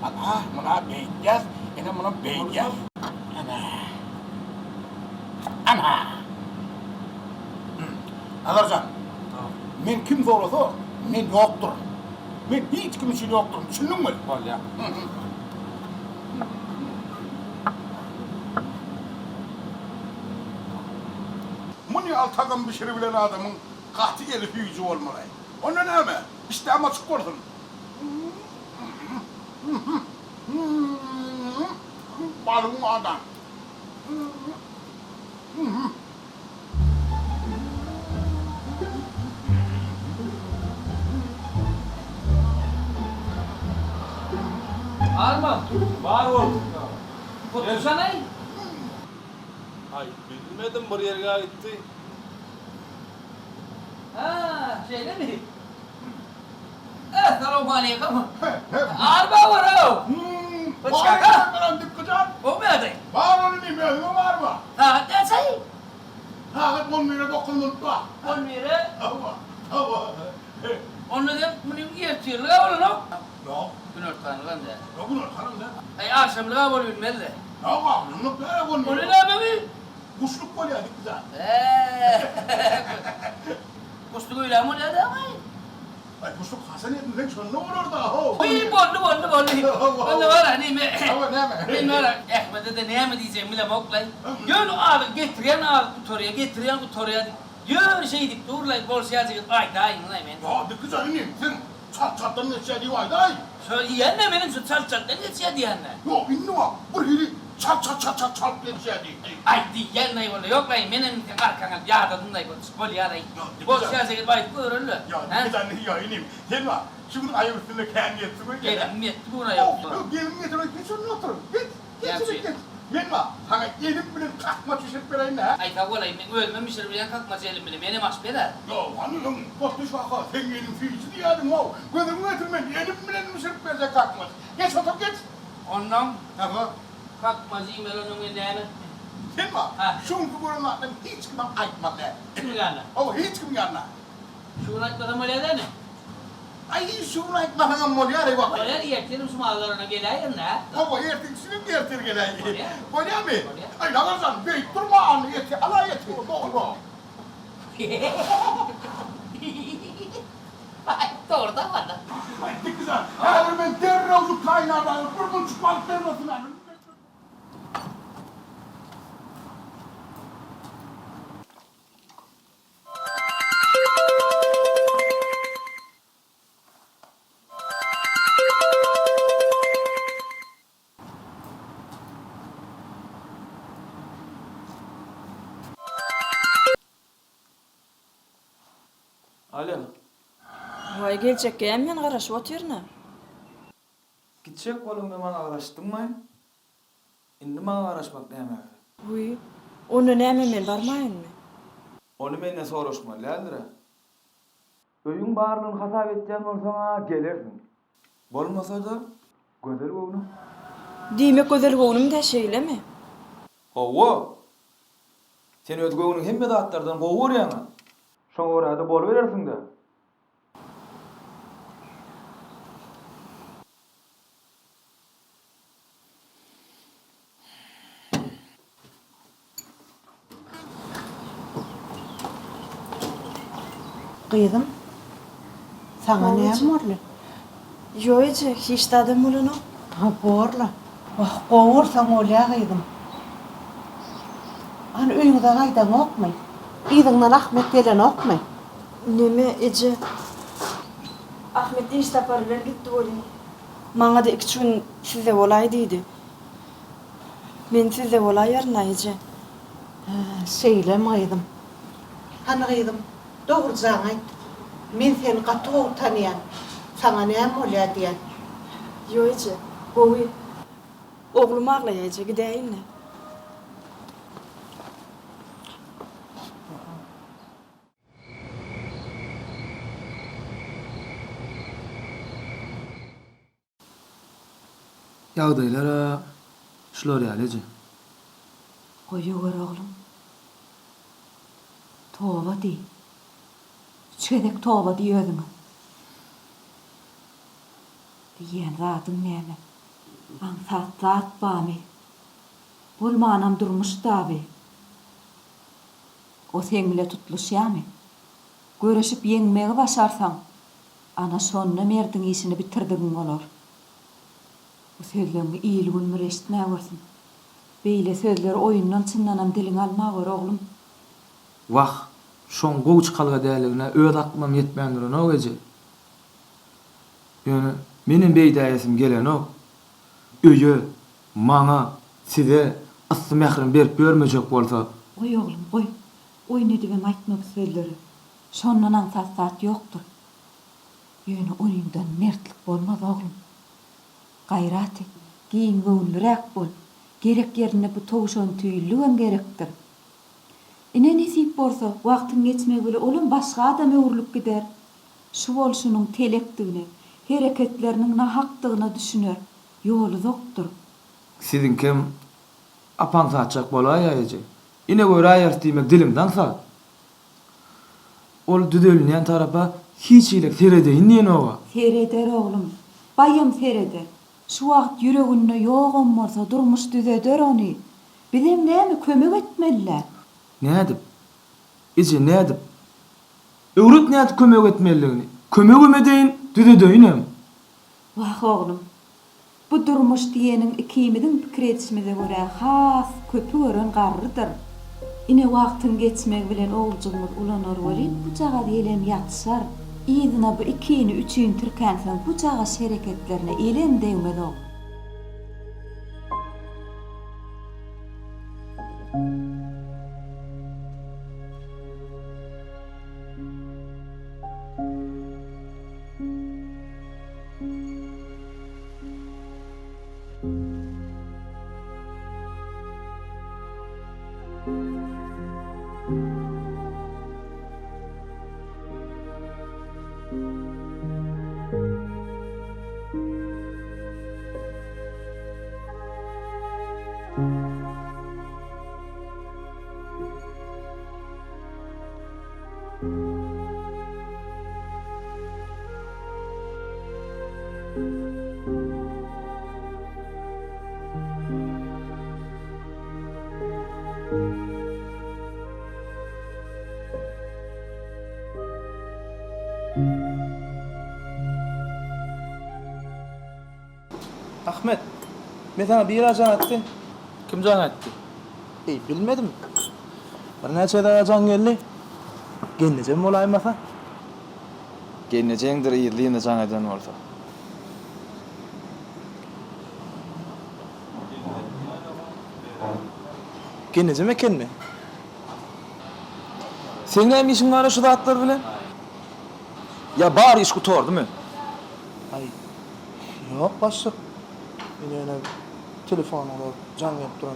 S4: Ana, buna beygez. Buna beygez. Ana. Alarcan. Men kim zorlasa, men yoktur. Men hiç kim için yoktur. Düşündün mü?
S5: Var ya.
S4: Bunu altagan pişirebilen adamın katil elif yüzü olmalı. Onun ne mi? İşte ama çıkordun. Balım adam.
S2: Arma.
S5: Var ol.
S2: Otursana.
S5: Ay bilmedim bir yerine gitti.
S2: Ha, şeyle mi? Selamun aleyküm. Arma var o. Bıçaka.
S4: Ben dikkacan.
S2: O mu aday?
S4: Var onun imeli var mı?
S2: Ha, ne say?
S4: Ha, hep 10 lira dokunuldu.
S2: 10 lira.
S4: Hava.
S2: Onu da bunu yetiyorlar oğlum.
S4: Yok.
S2: Gün ortanı lan da.
S4: Yok bunu tanım da.
S2: Ay akşamlığa var bilmeli de.
S4: Yok abi, bunu böyle
S2: Onu
S4: konuyor.
S2: ne yapayım?
S4: Kuşluk var ya dikkacan.
S2: Kustu öyle mi ne de ama?
S4: Ay kuşluk Hasan edin şunu ne olur da ho.
S2: Ay bollu. Onu var hani mi?
S4: Hava ne mi?
S2: Ben var Ahmet'e de ne mi diyeceğim bile moklay. Gön ağır getiriyen ağır tutoriya getiriyen tutoriya. Gör şey dik durlay bol siyasi ay dayın lan men.
S4: Ya dikkacan inim sen çattan ne şey diyor ay.
S2: Söyle yiyenle benim şu çat ne geçiyor diyenle.
S4: Yok inni var. Bu hili çat ne şey diyor.
S2: Ay diyen ne böyle yok lan benim arkana yağdadın da bu bol yağday. Bol siyasi bay görürlü.
S4: Ya dikkacan ne ya inim. Sen var. Şimdi ayı üstünde kendi yetsin.
S2: Gelin mi buna yok.
S4: Gelin getir git şunu otur. Git.
S2: Gel.
S4: Git. Men ma, sana elim bilen kakma düşürüp bereyim ha.
S2: Ayta olay men ölmemişir bilen kalkmaz elim bile benim aş beder.
S4: Yo, anıyorum, korktuş vaka, sen elin fiici diyadın o. Gözümü getirmen, elim bilen düşürüp berse kakma. Geç otur geç.
S2: Ondan
S4: Aha.
S2: kalkmaz imel onun endeni.
S4: Sen ma,
S2: Ha.
S4: şunku görünmekten hiç kim aytmadı.
S2: Kim geldi?
S4: O hiç kim yanına.
S2: Şunu açmadan öyle de ne?
S4: Ay şunu aytmadan mı oluyor bak.
S2: Öyle diyeklerim şu mağazalarına geleyim ne?
S4: Baba ertiksinin gertir geleyim.
S2: Öyle.
S4: Konya mı?
S2: Öyle.
S4: Ay lagazan, beyt durma anı yeti, ala yeti. Doğru.
S2: Ay doğru da var da.
S4: Ay ne güzel. Eğer ben derrev şu kaynağdan, burnun çıkmalık derresin anı.
S5: Alo.
S7: Vay gelecek men garaşıp oturna.
S5: Gitcek bolumda bana araştın mı? Indi bana araşmak näme?
S7: Uy. Onu näme men barmayınmı?
S5: Onu menden soraşma, ländire. Öýüň barlygyny hasap etýän bolsaň gelersin. Bolmasa da gözel gowunu.
S7: Diýmek gözel gownum da şeýlemi?
S5: Owo. Sen öz gowunyň hemme zatlardan gowy berýän. Şoňa görä da bol berersiň de.
S12: Kıydım. Sana ne morlu?
S7: Yo ece, hiç de adam olunu.
S12: Ha borla. Ah kovursan olya kıydım. Hani öýüňde gaýdan okmay. Ýygyňdan Ahmet gelen okmay.
S7: Neme ece? Ahmet iş tapar ben gitti olayım. Maňa da 2 gün size olay diýdi. Men size olay yarna ece.
S12: Söylemeýdim. Hani kıydım. Doğrucan aýt. Men seni gaty tanıyan. Sana näme bolýar diýen.
S7: Yo ece, gowy. Oglum aglaýaje gideýin.
S5: Ýagdaýlara şular ýalyjy.
S11: Goýuwer oglum. Toba di. Çedek toba diýýärdiň. Diýen zatyň näme? Ansat zat bamy. Bolmanam durmuş daby. O sen bile tutuluşýamy. Göreşip ýeňmegi başarsaň, ana şonda merdiň işini bitirdiň bolar. Bu sözlerimi iyili gülmür eşitmä görsin. Beýle sözler oýundan çynlanam diliň alma gör oglum.
S5: Wah, şoň gowy çykalga däligine öz aklym ýetmändir o gece. Ýöne menin beýdäýesim gelen o. Öýe, maňa, size asly mehrim berip görmejek bolsa,
S11: Oy oglum, oy. Oy ne dibem aýtmak sözleri. Şondan ansat ýokdur. Ýöne oýundan mertlik bolmaz oglum. Gaýraty, giň göwnlürek bol. Gerek yerine bu towşan tüýlügem gerekdir. Ine nesip bolsa, wagtyň geçmek bile olum başga adam öwrülüp gider. Şu bolşunyň telekdigini, hereketleriniň nahakdygyny düşüner. Ýoly zokdur.
S5: sizin kim apan saçak bolaýaýjy. Ine göre aýar diýmek dilimden sal. Ol düdelýän tarapa hiç iýlik seredeýin diýen oga.
S11: Sereder oglum, bayam sereder. Şu wagt ýüreginde ýogam bolsa durmuş düzeder ony. Bilim näme kömek etmeliler.
S5: Nädip? Ije nädip? Öwrüt nädip kömek etmeligini? Kömek emedeýin, düdedeýinem.
S11: Wah oglum, bu durmuş diýeniň ikimiziň pikir etişimize görä has köpü gören garrydyr. Ine wagtyň geçmek bilen oğuljygymyz ulanar bolyp bu jaga diýelim ýatşar. Ýygyna bu ikini, üçini türkänseň bu jaga şereketlerine elem degmeli ol.
S5: Ahmet, ben sana bir ajan attı.
S2: Kim can etti?
S5: Bilmedim. Bir neçe daha ajan geldi. Geleceğim olayım masa. Geleceğindir iyiliğinde can eden olsa. Geleceğim eken mi? Senin hem işin var şu dağıtlar bile. Ya bari iş kutu değil mi? Ay, yok başlık. Yine telefonla can yapıp duran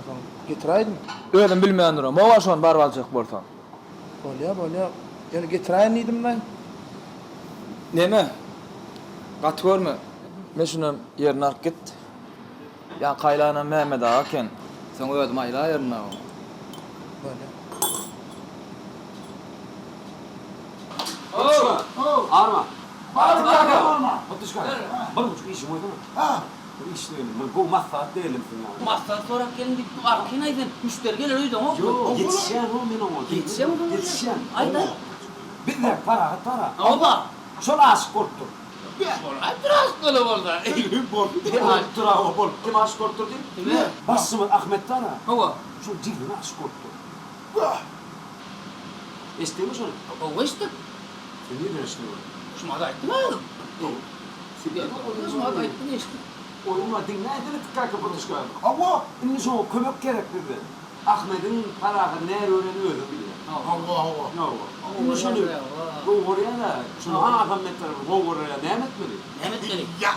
S5: getireydim. Öyle bilmeyen durum. O var şu an bar alacak bortan. Böyle. Yani getireyim dedim ben. Neme? Kat görme. Ben şunu yerine alıp git. Ya kaylağına Mehmet Ağaken. Sen ödüm ayla yerine o. Böyle.
S8: Arma. Arma. Batışkan. Bana bu işim oydu mu? Ha. Bu iş değil. Bu masraf değilim ya.
S2: Mastan sonra gelin bu arkinaydın. Müşteri gelir öyle o.
S8: Yo, yetişen o men o. Yetişen.
S2: Ayda.
S8: Bir de para.
S2: Oba.
S8: Şol aşk korktu.
S2: Ay biraz kolu orada.
S8: Bir altıra o bol. Kim aşk korktu değil?
S2: Evet.
S8: Basımı Ahmet Tana.
S2: Oba.
S8: Şu cilvini aşk korktu. İstiyor musun?
S2: O işte.
S8: Sen ne diyorsun?
S2: Şuma da ettim oğlum. Şuma da ettim işte.
S8: Oyunla dinleydin tıkkakı batışkan. Ama inni şu kömek gerek dedi. Ahmet'in parağı ne öğreniyordu bile.
S4: Allah.
S8: Inni şunu bu oraya da şunu Ahmet tarafı bu oraya ne etmedi?
S2: Mehmet
S4: Ya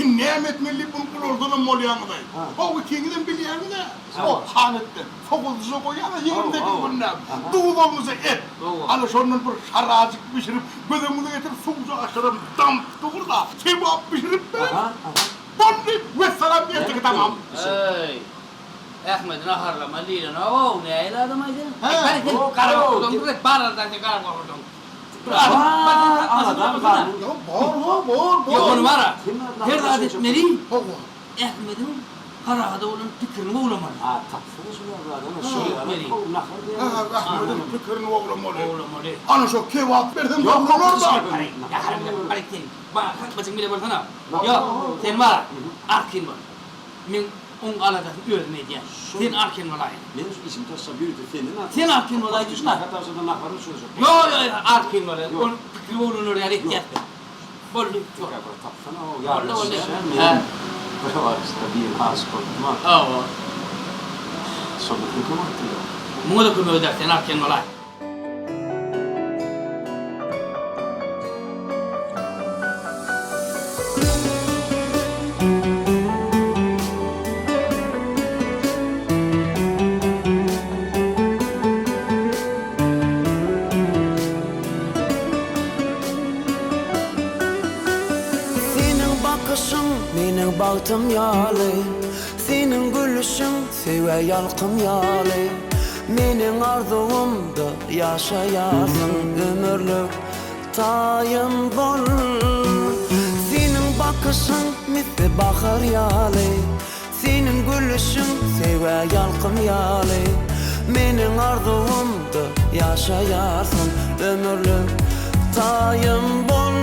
S4: Nimet Milli bunun olduğunu molyanıday. O ikingiden biliyor mu ne? O hanette. Fokulduzu koyana 28 günden. Doğulumuza et. Ana şonun bir şaracık pişirip gözümüze getirip suğucu aşırım dam tuğur da kebap pişirip be. Bonli ve salam ettik tamam.
S2: Hey. Ahmet'in aharlama lilan. O ne ayla adam aydın? Ben seni karar kurdum. Direkt barardan seni karar kurdum.
S8: Anadan var.
S4: Bor.
S2: Yok onu var ha. Her adet neri? Ahmet'in karada olan fikrini uğramalı.
S8: Taksana şunu ya.
S2: Neri?
S4: Ahmet'in fikrini oğlamalı.
S2: Uğramalı.
S4: Ana şu kebap verdim dokunur da.
S2: Ya harim balik seni. Bana kalk bacım bile barsana. Ya sen var. Arkin var. Men on alada öğrenmeyeceğim. Sen arkin var.
S8: Benim işim taşsa büyüdü senin.
S2: Sen arkin var. Düşün.
S8: Hatta da nakarı çözecek.
S2: Yo arkin var. On fikri uğrunur ya ihtiyaç. Bollu.
S8: Tapsana o ya.
S2: Bollu.
S8: Det var stabil askott.
S2: Ja.
S8: Som det brukar vara till.
S2: Måda kommer öder sen arken var.
S10: Mening bagtym ýaly, senin gülüşüň sewe ýalkym ýaly. Mening arzuwymdy ýaşaýasyň ömürlük taýym bol. Senin bakışyň misli bahar ýaly, senin gülüşüň sewe ýalkym ýaly. Mening arzuwymdy ýaşaýasyň ömürlük taýym bol.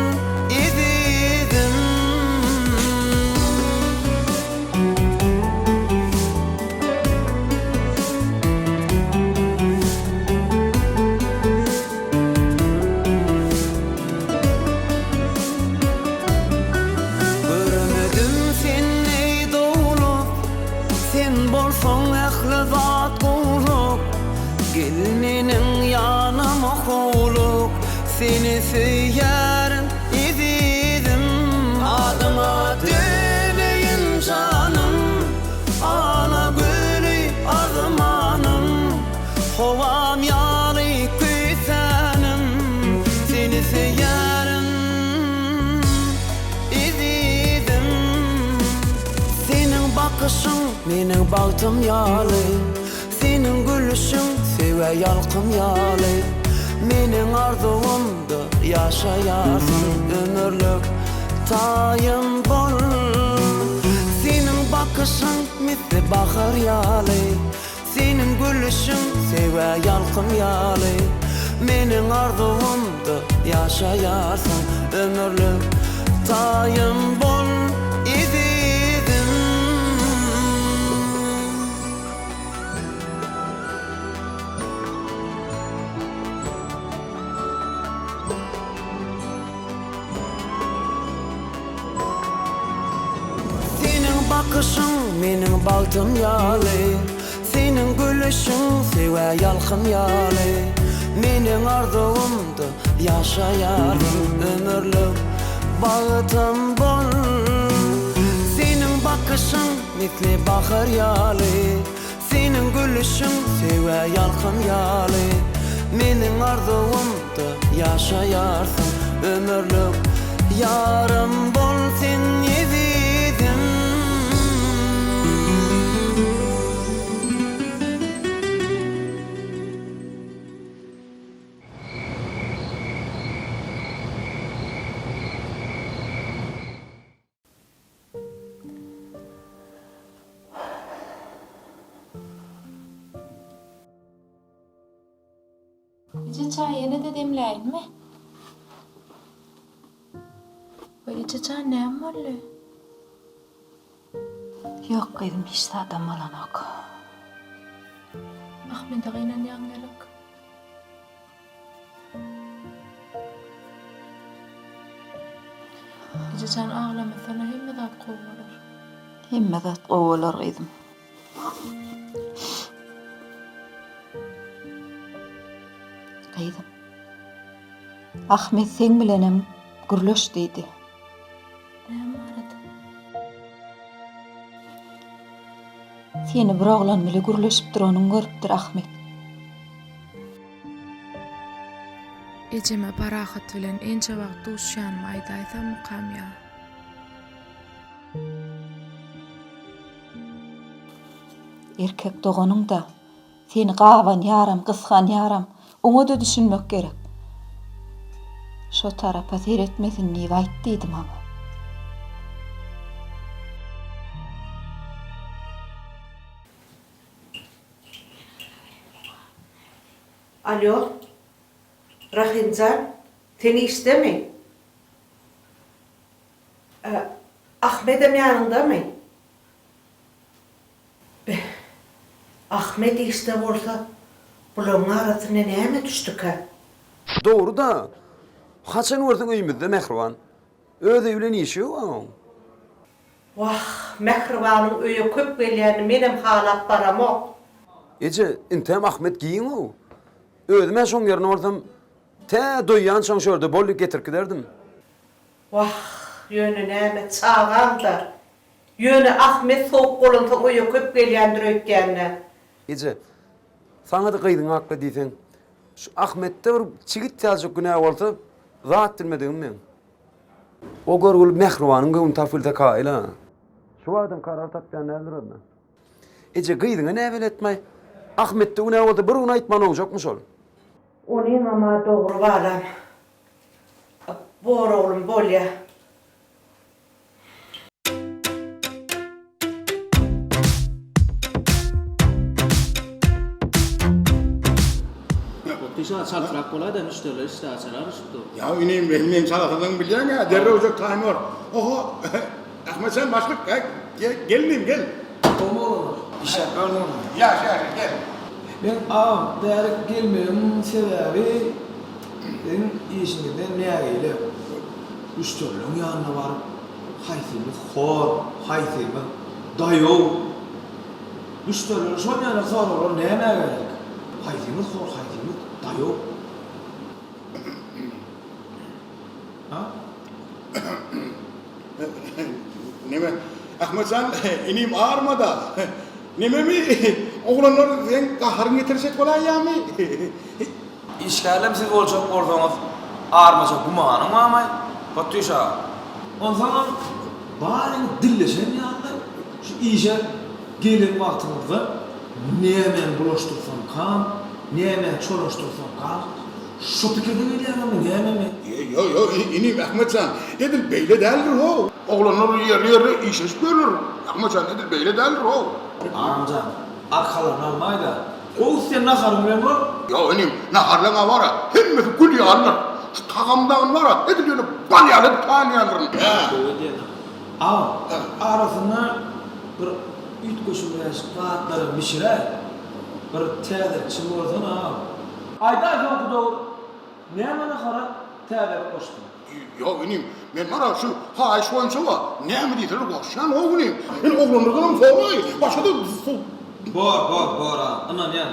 S10: Seni söylerim izidim adıma döneyin canım ana gülü armanım hovam yâri küsenim seni söylerim izidim senin bakışın mening bagtym ýaly senin gülüşüň sewe ýalkym ýaly Mening arzuwymdy ýaşaýasyň ömürlük tayım bol. Senin bakışın misli bahar yalı, senin gülüşün seve yalkın yalı. Menin arzuğumda yaşayarsın ömürlük, tayım bol izidim. Senin bakışın menin baltım yalı, senin gülüşün seve yalkın yalı. Menin arzuğumda yaşayarsın ömürlük, bağıtım bol. Senin bakışın misli bahar yalı, senin gülüşün seve yalkın yalı. Menin arzuğumda yaşayarsın ömürlük, yarım bol sen yezidim.
S6: Ice çayını da demleyin mi? Bu ice çay ne molle?
S11: Yok kızım, hiç adam olanak.
S6: Ahmet'e gıynan yangelik. Ice çayın ağlamasana hem de dat kovalar.
S11: Hemme zat kovalar kızım. Kızım, Ahmet sen bilenem gürleşdiydi.
S6: Ne maradı?
S11: Seni bir oğlan bile gürleşip duranın görüpdir Ahmet.
S6: Eceme barahat bilen ence vaqt duşyanma aydaysam mukam ya.
S11: Erkek doğanın da seni qavan yaram, kıskan yaram, onu da düşünmek gerek. Şu tarafa seyretmesin diye ayttıydım ama.
S12: Alo, Rahimcan, seni istemi? Ahmet'im yanında mı? Ahmet iste olsa, bunun arasına neye mi düştük ha?
S8: Doğru da. Haçan vardın öýümizde Mehriban. Öde ülen işi yok.
S12: Vah, Mehriban'ın öýe köp gelýäni menem halap baramok.
S8: Ece, intem Ahmet giyin o. Ödüme şoň ýerine orsam, te doýýan şoň şörde bolluk getirip giderdim.
S12: Vah, yönü näme çağamdar. Yönü Ahmet soğuk golundan öýe köp gelýändir öýtgänne.
S8: Ece, sana da kıydın haklı diýsen. Şu Ahmet'te bir çigit ýazjak günä bolsa, zat bilmediğim men. O görgül Mehriban'ın göwün tafylda kaýla. Şu adam karar tapýan nädir onda? Ece kıydyňa näbel etmey. Ahmet'te günä bolsa bir gün aýtman oljakmyş ol.
S12: Onu ama doğru balam. Bor oğlum bolya.
S3: Dışarı çarptırak kolay da müşteriler işte açarlar işte.
S4: Ya ineyim benim çalakadan bileceksin ya. Derre ocak time var. Oho. Ahmet sen başlık. Gelmeyeyim gel.
S5: O mu olur? İşte böyle olur.
S4: Yaşa gel.
S5: Ben ağam değerlik gelmeyemin sebebi benim işimden ne aile? Müşterilerin yanına var. Haysimiz hor, haysimiz dayo. Müşteriler son yana sorulur neye gerek? Haysimiz hor, haysimiz dayo. Ha?
S4: Neme? Ahmet sen ineyim ağırma da. Neme mi? Oğlanlar sen kaharın getirsek kolay ya mı?
S5: İşgalem siz olacak ortamız ağırmaca kumanım ama Batuşa. O zaman bari dilleşen yanında şu işe gelin vaxtımızda niye men bulaştırsam kan, niye men çoluştursam kan, Şu pikirde geliyorum gelmemi.
S4: Yo inim Ahmetcan. Edil beyle değildir o. Oğlanlar yer iş görür. Ahmetcan edil beyle değildir o.
S5: Amcan, arkalarını almaydı. O sen nakarım ben var.
S4: Yo inim nakarlığına var ha. Hemmeti gül yağlar. Şu takamdağın var ha. Edil yönü bal yağlıp tanıyanların.
S5: Ama arasında bir üt koşulmuş vaatları mişire. Bir teadır çımırdan ağam. Ayda yok doğru. Ne bana kara teadır koştum.
S4: Yo inim men mara şu hay şu ança var. Ne mi diyor koşan o inim. Ben oğlanlardan sonra başladı.
S5: Bor anan yan.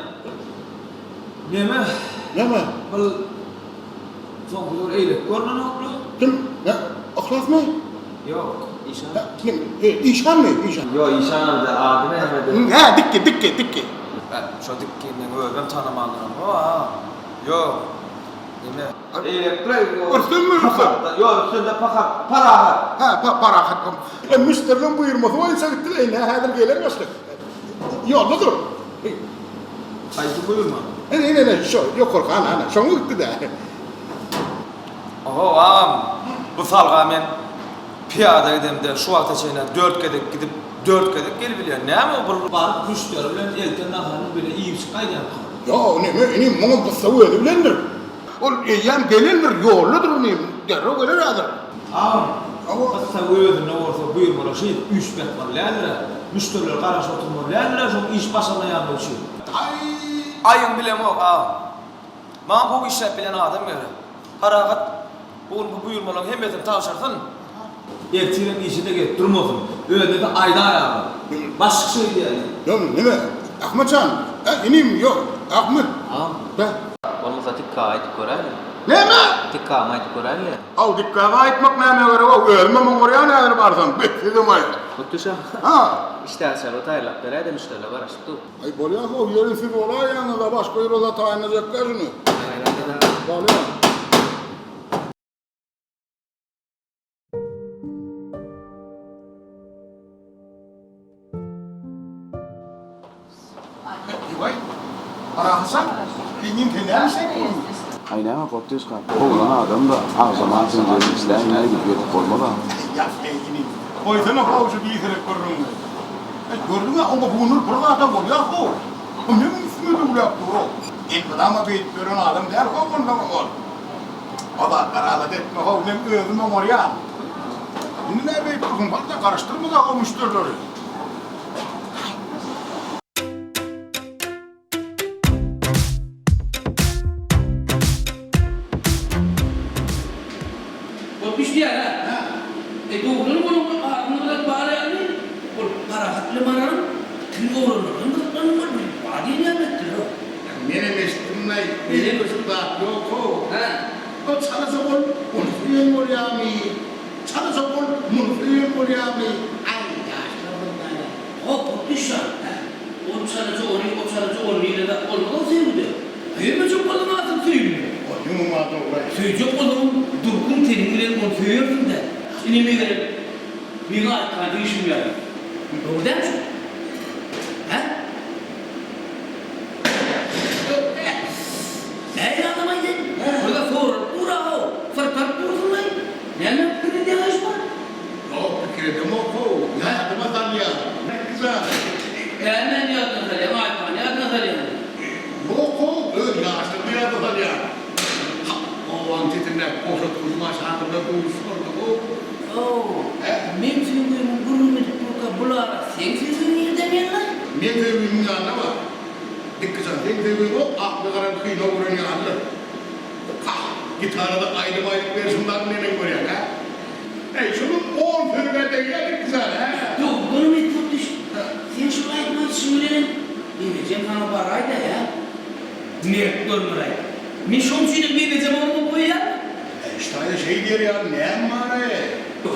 S5: Neme? Bal son kulur eyle. Görmen oklu?
S4: Kim? Ne? Aklas mı?
S5: Yok, İşan.
S4: Kim? İşan mı? İşan.
S5: Yok, İşan abi adını hemedim.
S4: Ha dikki.
S5: Ben şu dikkinden öldüm tanımanlarım. Yok. Neme?
S4: Örsün mü rıksa?
S5: Yok, üstünde pakat, para ahat.
S4: Ha, para ahat. Müşterilen buyurması var insan gitti. Ne hadir gelir başlık. Yolda dur.
S5: Aydı buyurma.
S4: Ne, şu, yok korkan ana. Şunu gitti de.
S5: Oho ağam, bu salga men piyada gidemde şu vakta çeyine 4 gedek gidip 4 gedek gelip biliyor. Ne mi bu barıp müşteri bilen elten nahanı böyle iyi bir çıkaydı.
S4: Ya ne, bana basavu edilendir. O yan gelindir, yolludur onu. Derro gelir adır.
S5: Ağam, basa uyuyordum ne olursa buyurmalar şey 3 bet var lendire. Müşteriler karşı oturma lendire, çok iş başına yandı uçuyor. Ayın bilem yok ağam. Man bu işe bilen adam göre. Harakat, bu buyurmaların hem etim tavşarsın. Ertiğinin işine git, durmasın. Öyle de ayda ayağı. Başka şey değil.
S4: Ya ne? Ahmetcan, inim yok. Ahmet.
S3: Ağam.
S4: Ben.
S3: Olmasa tikka ait koral.
S4: Ne mi?
S3: Tikka ait koral.
S4: Al dikkata aitmak ne göre o ölmem oraya ne göre varsan bekledim ay.
S3: Kutuşa.
S4: Ha.
S3: İşte aşağı tayla beraber müşteriler var açtı.
S4: Ay bolya o yerin siz olay yanında başka yere da tayinleyecek gözünü. Bolya. Vay. Ara Hasan. Benim tenerse
S8: Aynen ama koptuğuz kan. Oğlan adam da her zaman sen izleyen ne gidiyor olmalı.
S4: ya benim. Koysana havucu bir kere kurrun. Gördün mü? Ama bunun burada da bolya o. O ne ismi de bolya o. İlk bir gören adam der o bundan ol. O da kararlı etme o ne özüm oraya. Ne be kurrun bak da karıştırma da o müşterileri.
S2: Olmuş diye ha. Doğrunun bunun ardından bağlayan ne? Para hatlı maranın tüm oğlanların da tanımlar mı? Vadi ne anlattı o?
S4: Benim eşitimle benim kızımda yok o. O çalışsa ol, onu suyun oraya mı? Çalışsa ol, bunu suyun oraya mı? Ay yaşlarım yani.
S2: O düşer. O çalışsa onu ile de olmadan sevdi. Hemen çok olan ağzım söylüyor.
S4: O yumumada oraya.
S2: Söyleyecek olan durgun terimlerin onu söylüyorsun da. Şimdi mi verir? Bir kardeşim yani. Doğru değil mi? He? Ne anlamayın? Burada sor, ura o. Fırtar dursun lan. Ne yaptığını diye açma.
S4: Yok, fikredim o. Ne yaptığıma tanıya. Ne güzel.
S2: Hemen yadına söyleyeyim, ayıpan yadına söyleyeyim.
S4: Yok o, öyle yaşlı bir yerde tanıya. O antitinde koşut kuzma şahında doğuşturdu o.
S2: Men senin gurur edip bulara sen sesini niye demiyorsun lan?
S4: Ne sevdiğimin yanına var. Dikkat et, ne sevdiğim o, aklı karan kıyına vuran yanına. Gitarı da ayrı versinler ne koyuyor ha? Şunun 10 türlüğünde geldik güzel ha?
S2: Yok, bunu bir tut düş. Sen şu ayıpma şimdilerin. Diyeceğim sana parayı da ya. Mert görmürey. Men şomşuyla diyeceğim onu koyuyor.
S4: İşte şey diyor ya, ne var ya?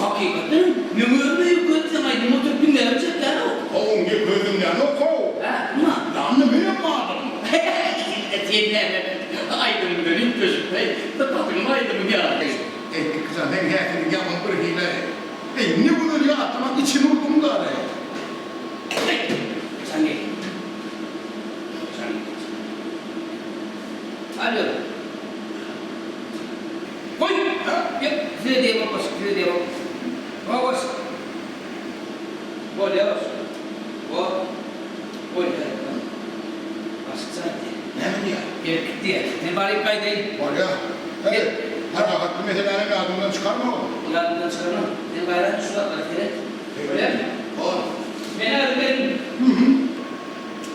S2: Hakikaten mümürde yükletsem aydı motor günlerim çeker o.
S4: Oğlum git gözüm ya, ne ko?
S2: Ha, ne?
S4: Lanlı benim madem.
S2: Aydın dönüm çocuklar. Tıpatın aydın ya.
S4: Kızım ben getirdim yapın bir hile. Ne bunu ya atmak için vurdum da ne?
S2: Sen gel. Alo. diyor. Vamos. Volemos. Vol. Başka
S4: Ne mi diyor?
S2: Gitti. Ne bari kaydayım.
S4: Var ya. Evet. Harakatlı meselelerin yardımdan çıkarma o.
S2: Yardımdan çıkarma. Ne bayrağı şu atlar Feret. Öyle mi?
S4: Doğru.
S2: Beni öldürdün.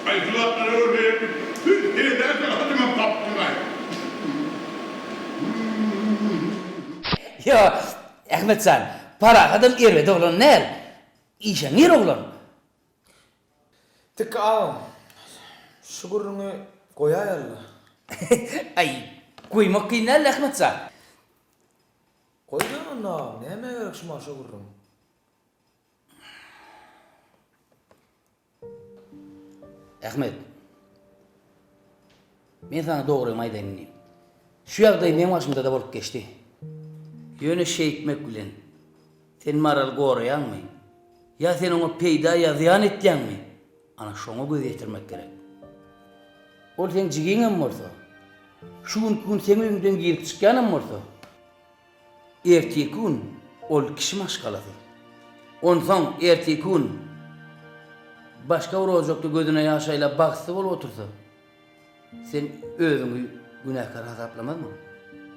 S4: Ay sulatları öyle. Nereden hatıma kaptın ay.
S2: Ya Ahmetcan, para adam irvedi oğlum ner? İşe nir oğlum?
S3: Tık ağam. Şukurunu koyay Allah.
S2: Ay, koymak kıyınlar Ahmetcan.
S3: Koydan onu ağam. Neme gerek şuma şukurunu?
S2: Ahmet, ben sana doğru maydanıyım. Şu yağdayı benim başımda da bolup geçti. Yönü şey etmek bilen, sen maral koruyan mı? Ya sen onu peyda ya ziyan etken mi? Ana şonu göz getirmek gerek. Ol sen ciginin mi olsa? Şu gün senin önünden girip çıkanın mı olsa? Erteki gün ol kişi maşkaladı. Ondan erteki gün başka urologda gözüne yaşayla baksı ol otursa. Sen özünü günahkar hesaplamaz mı?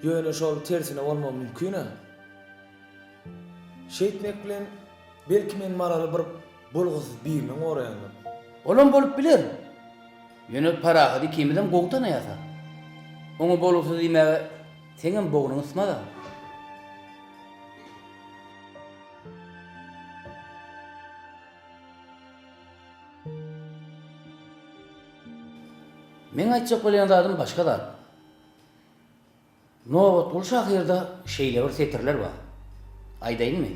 S3: Yönü şol tersine olma mümkün ha. Şey etmek bilen belki men maralı bir bulgusuz birinin orayandım.
S2: Oğlum bolup bilir. Yönü para hadi kimiden qoğdan ayasa. Onu boluksuz yemeğe senin boğunun ısmada. Men aytacak bolan adım başka da. Nobat bul şahirda şeyler setirler var. Aydayın mı?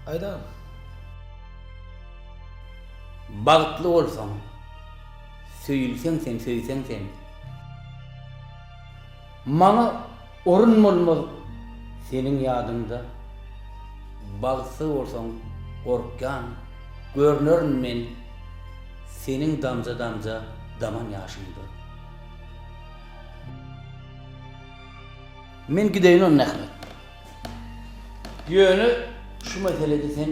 S3: Aydan.
S2: Bağıtlı olsan, söylesen sen. Bana orun olmalı senin yadında. Bağısı olsan korkan, görünürün men senin damza daman yaşında. Men gideyin onun Ahmet. Yönü şu meselede sen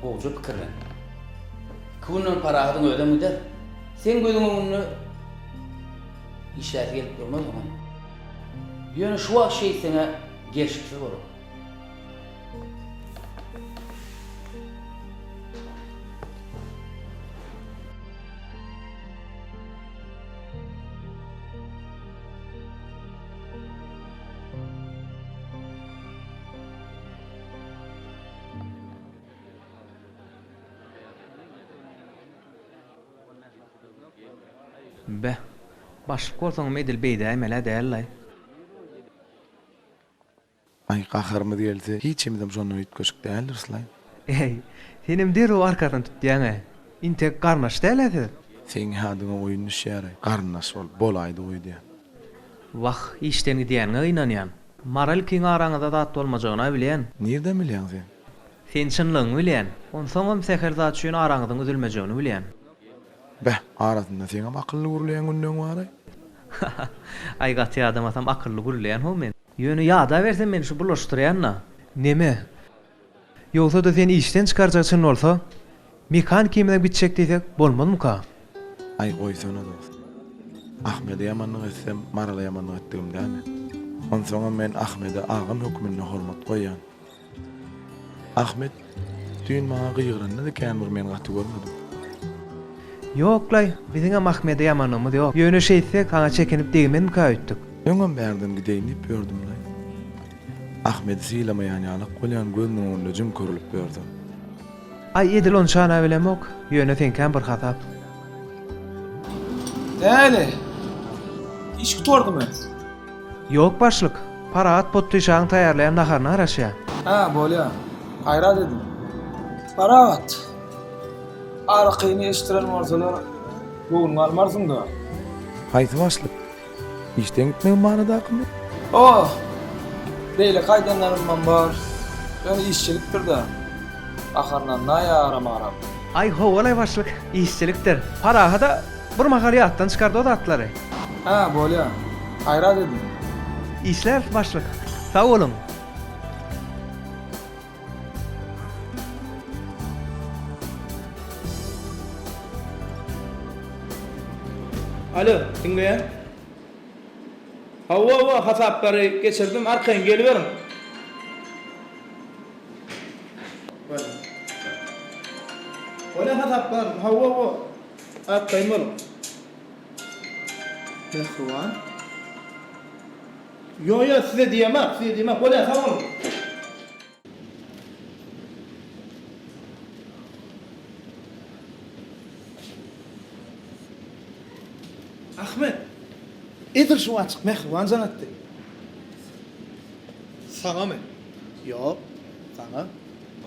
S2: bolca pikirlen. Kunun parahatın ödem der. Sen gözün önüne işler gelip durmaz ama. Yönü şu an şey sana geçipsiz olur.
S3: Be. Başlık olsan medil beyde emele değerli.
S1: Ay qaharmy diýelse, hiç emidem şonu öýt köşük däldir Slay.
S3: Ey, senim deru arkadan tutýaňa. Inte garnaş däledi.
S1: Sen hadyňa oýun düşýär. Garnaş bolaýdy oý diýär.
S3: Wah, işten gidýäňe inanýan. Maral kiň araňyza dat bolmajagyna bilýän.
S1: Nerden bilýän sen?
S3: Sen çynlygyny bilýän. Onsoňam seherdat üçin araňyzyň üzülmejegini bilýän.
S1: Beh, arasynda seňem akylly gürleýän günden baray.
S3: Ay gaty adam atam akylly gürleýän ho men. Yönü ýada bersen meni şu bulaşdyrýanna. Neme? Ýogsa da seni işten çykarjak çyn bolsa, mekan kimden bitjek diýsek bolmazmy ka?
S1: Ay goýsana dost. Ahmede ýamanlyk etsem, marala ýamanlyk etdim dämi? Onsoňa men Ahmede agam hökmüne hormat goýan. Ahmet dün maňa gyýranda da kändir men gaty görmedim.
S3: Yoklay, biziňe Ahmede ýamanlymy ýok. Ýöne şeýsek, haňa çekinip degmen ka öýtdik.
S1: Öňem berdim gideýin diýip gördüm lay. Ahmet siýlamaýan ýalyk bolýan gözüniň önünde jüm körülüp berdi.
S3: Ay edil on şana bilemok. Ýöne senkän bir hatap.
S5: Näle? İş gutordymy?
S3: Ýok başlyk. Paraat potdyşaň taýýarlayan naharna araşýa.
S5: Ha, bolýa. Hayra dedim. Parat. Arqyny eşdiren bolsalar, bugün almarsın da.
S1: Haýsy başlyk? İşten gitmek manadakmy?
S5: Oh! Beýle gaýdanlarym bar. Ben işçilikdir da. Ahyrdan naýaram.
S3: Ay howalay başlyk, işçilikdir. Paraha da bir mahaliyatdan çykardy o atlary.
S5: Ha, bolýa. Hayra dedim.
S3: İşler başlyk. Sag bolun. Alo, dinleyen. Hava hasapları geçirdim, arkayın geliverin. Ola hasaplar, hava arkayın olun. Mehruan. Yo size diyemem, ola tamam. Ahmet, edir şu açık mehruan zanattı.
S5: Sana mı?
S3: Yok, sana.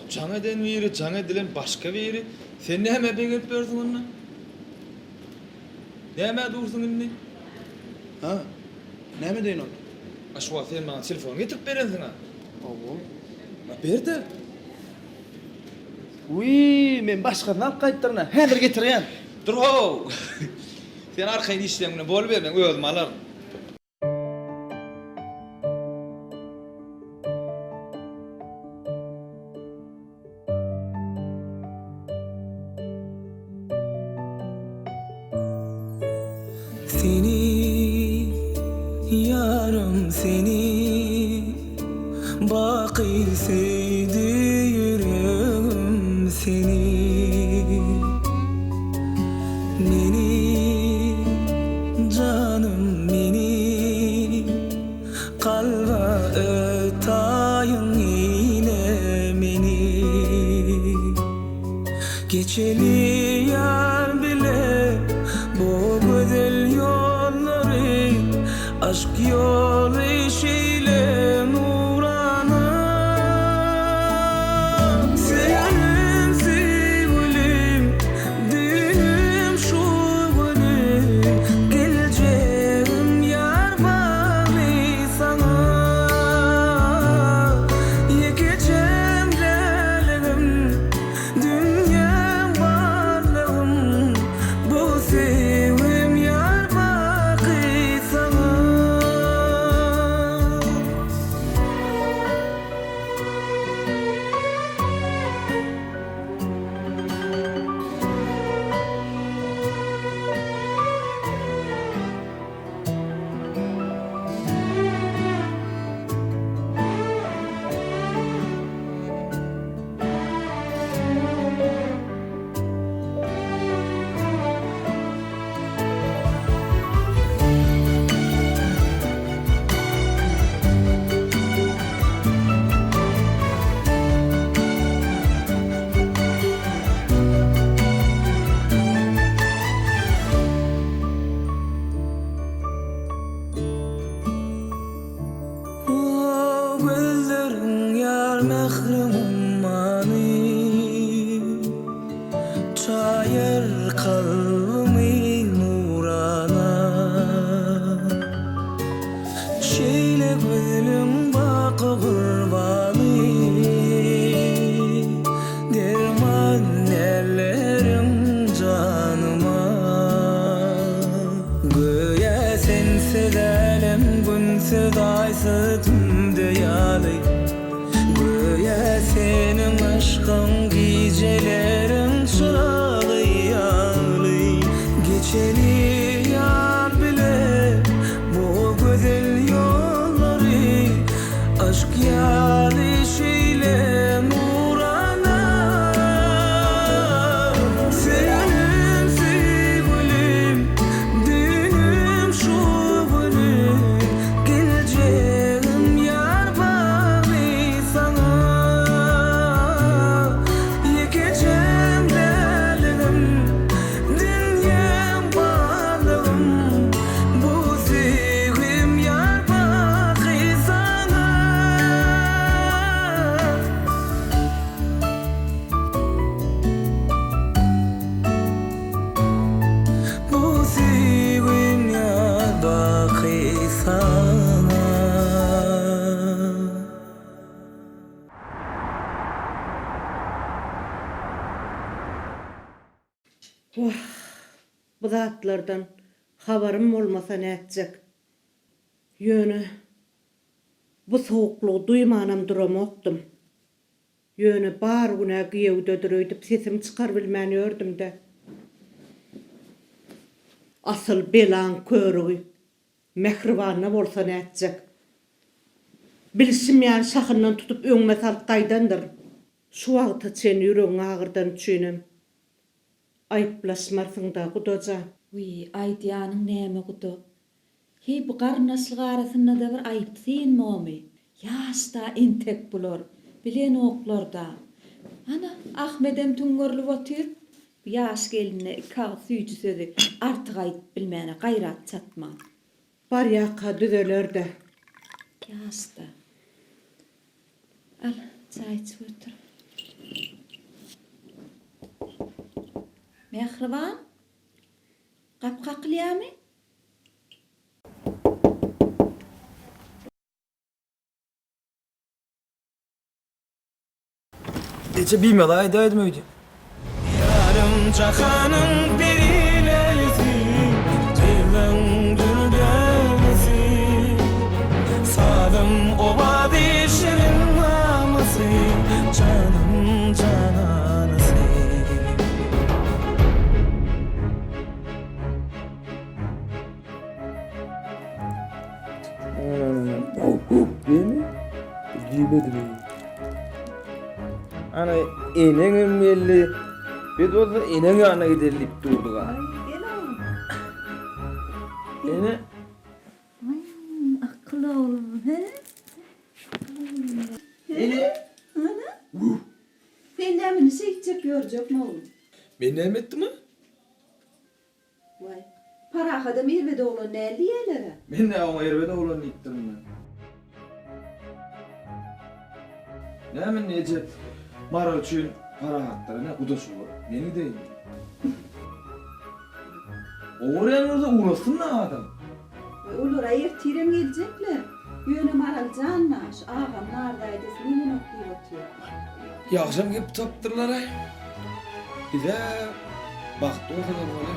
S5: Can eden biri, can edilen başka biri. Sen ne hemen beğenip versin onunla? Ne hemen dursun inni?
S3: Ha, ne mi deyin onu?
S5: Aşva sen bana telefon getirip verensin ha.
S3: Oğlum.
S5: Ver de.
S3: Uy, men başkadan alıp kayıtlarına. Hedir getireyim.
S5: Dur ho. Sen arkayın işlemine bol ver, ben özüm alarım.
S10: Seni yarım seni baki sevdi yüreğim seni meni canım meni kalba ötayın yine meni geçeli yar bile bu güzel yolları aşk yolu şeyle nurana senin sevgilim düğünüm şu günü geleceğim yar bağlı sana yekeceğim laleğim dünya varlığım bu sevgim yar bağlı sana. O gözlerin yar mehrumum mani çayır kalbimi nurana şeyle gülüm bak kurbanı derman ellerim canıma göğe sensiz elem günsiz aysız tümde yalı göğe senin aşkın gecelerin çırağı yalı geçeli yar bile bu güzel yolları aşk yalı şeyle nurana senin sevgilim düğünüm şu günü geleceğim yar bağlı sana yekeceğim laleğim dünya varlığım bu sevgim yar bağlı sana. Bu sevgim yar bağlı sana.
S12: Bu zatlardan haberim olmasa ne edecek? Yönü bu soğukluğu duymanam duramoktum. Yönü bar güne giyevde duruydup sesim çıkar bilmeni ördüm de. asıl belan körügi mehribanna bolsa näçjek. Bilişmeýän şahyndan tutup öňme salyp gaýdandyr. Şu wagtda sen ýüregiň agyrdan düşünem. Aýplaşmarsyň-da gudaja.
S11: Uy, aýdýanyň näme gudu? Hey, bu garnaşlyk arasynda da bir aýyp synmamy. Ýaşda entek bular, bilen oklarda. Ana, Ahmedem tüňgörlüp otyr. Bu ýaş geline kag süýjü sözi artyk aýdyp bilmäne gaýrat çatma.
S12: Bar ýaka düzelerde.
S11: Ýaşda. Al, çaý içip otur. Mehriban, gap-gaklýamy?
S3: Ece bilmedi aydaydım öydü.
S10: Yarım çakanın birilesi, ceylan dürdelesi, sadım obadi şirin namısı, canım cananısı.
S3: Değil mi? Bilmedim. Ana eneňem belli. Biz olsa eneň ýanyna giderlip durduk ha. Ene
S11: Akıllı oğlum, he?
S3: Ene
S11: Ana? Sen de beni çekecek görecek mi oğlum?
S3: ben näme etdim mi?
S11: Vay, para adam irvede olan ne diyeler?
S3: Ben de o yerbede olan gittim ben. Näme nece Maral üçin para haklarına udaşı var. Beni değil. Oraya uğrasın ne adam?
S11: Olur ayır tirem gelecekler. Yönü maral canlaş, ağam nardaydı, seni noktuyu atıyor.
S3: Ya akşam gelip taptırlar ay. Bir de baktı o kadar böyle.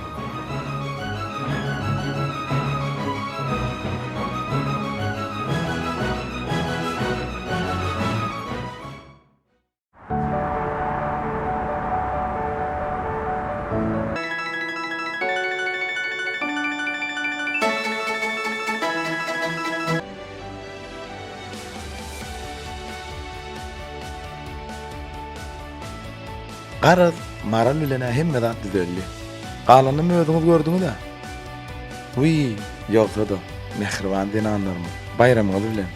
S1: Garaz Maral bilene hemmeden düzelli. Galanyny özüňiz gördüňiz-de. Uy, ýoksa da mehriban diýen anlarmy. Bayramyňyz bilen.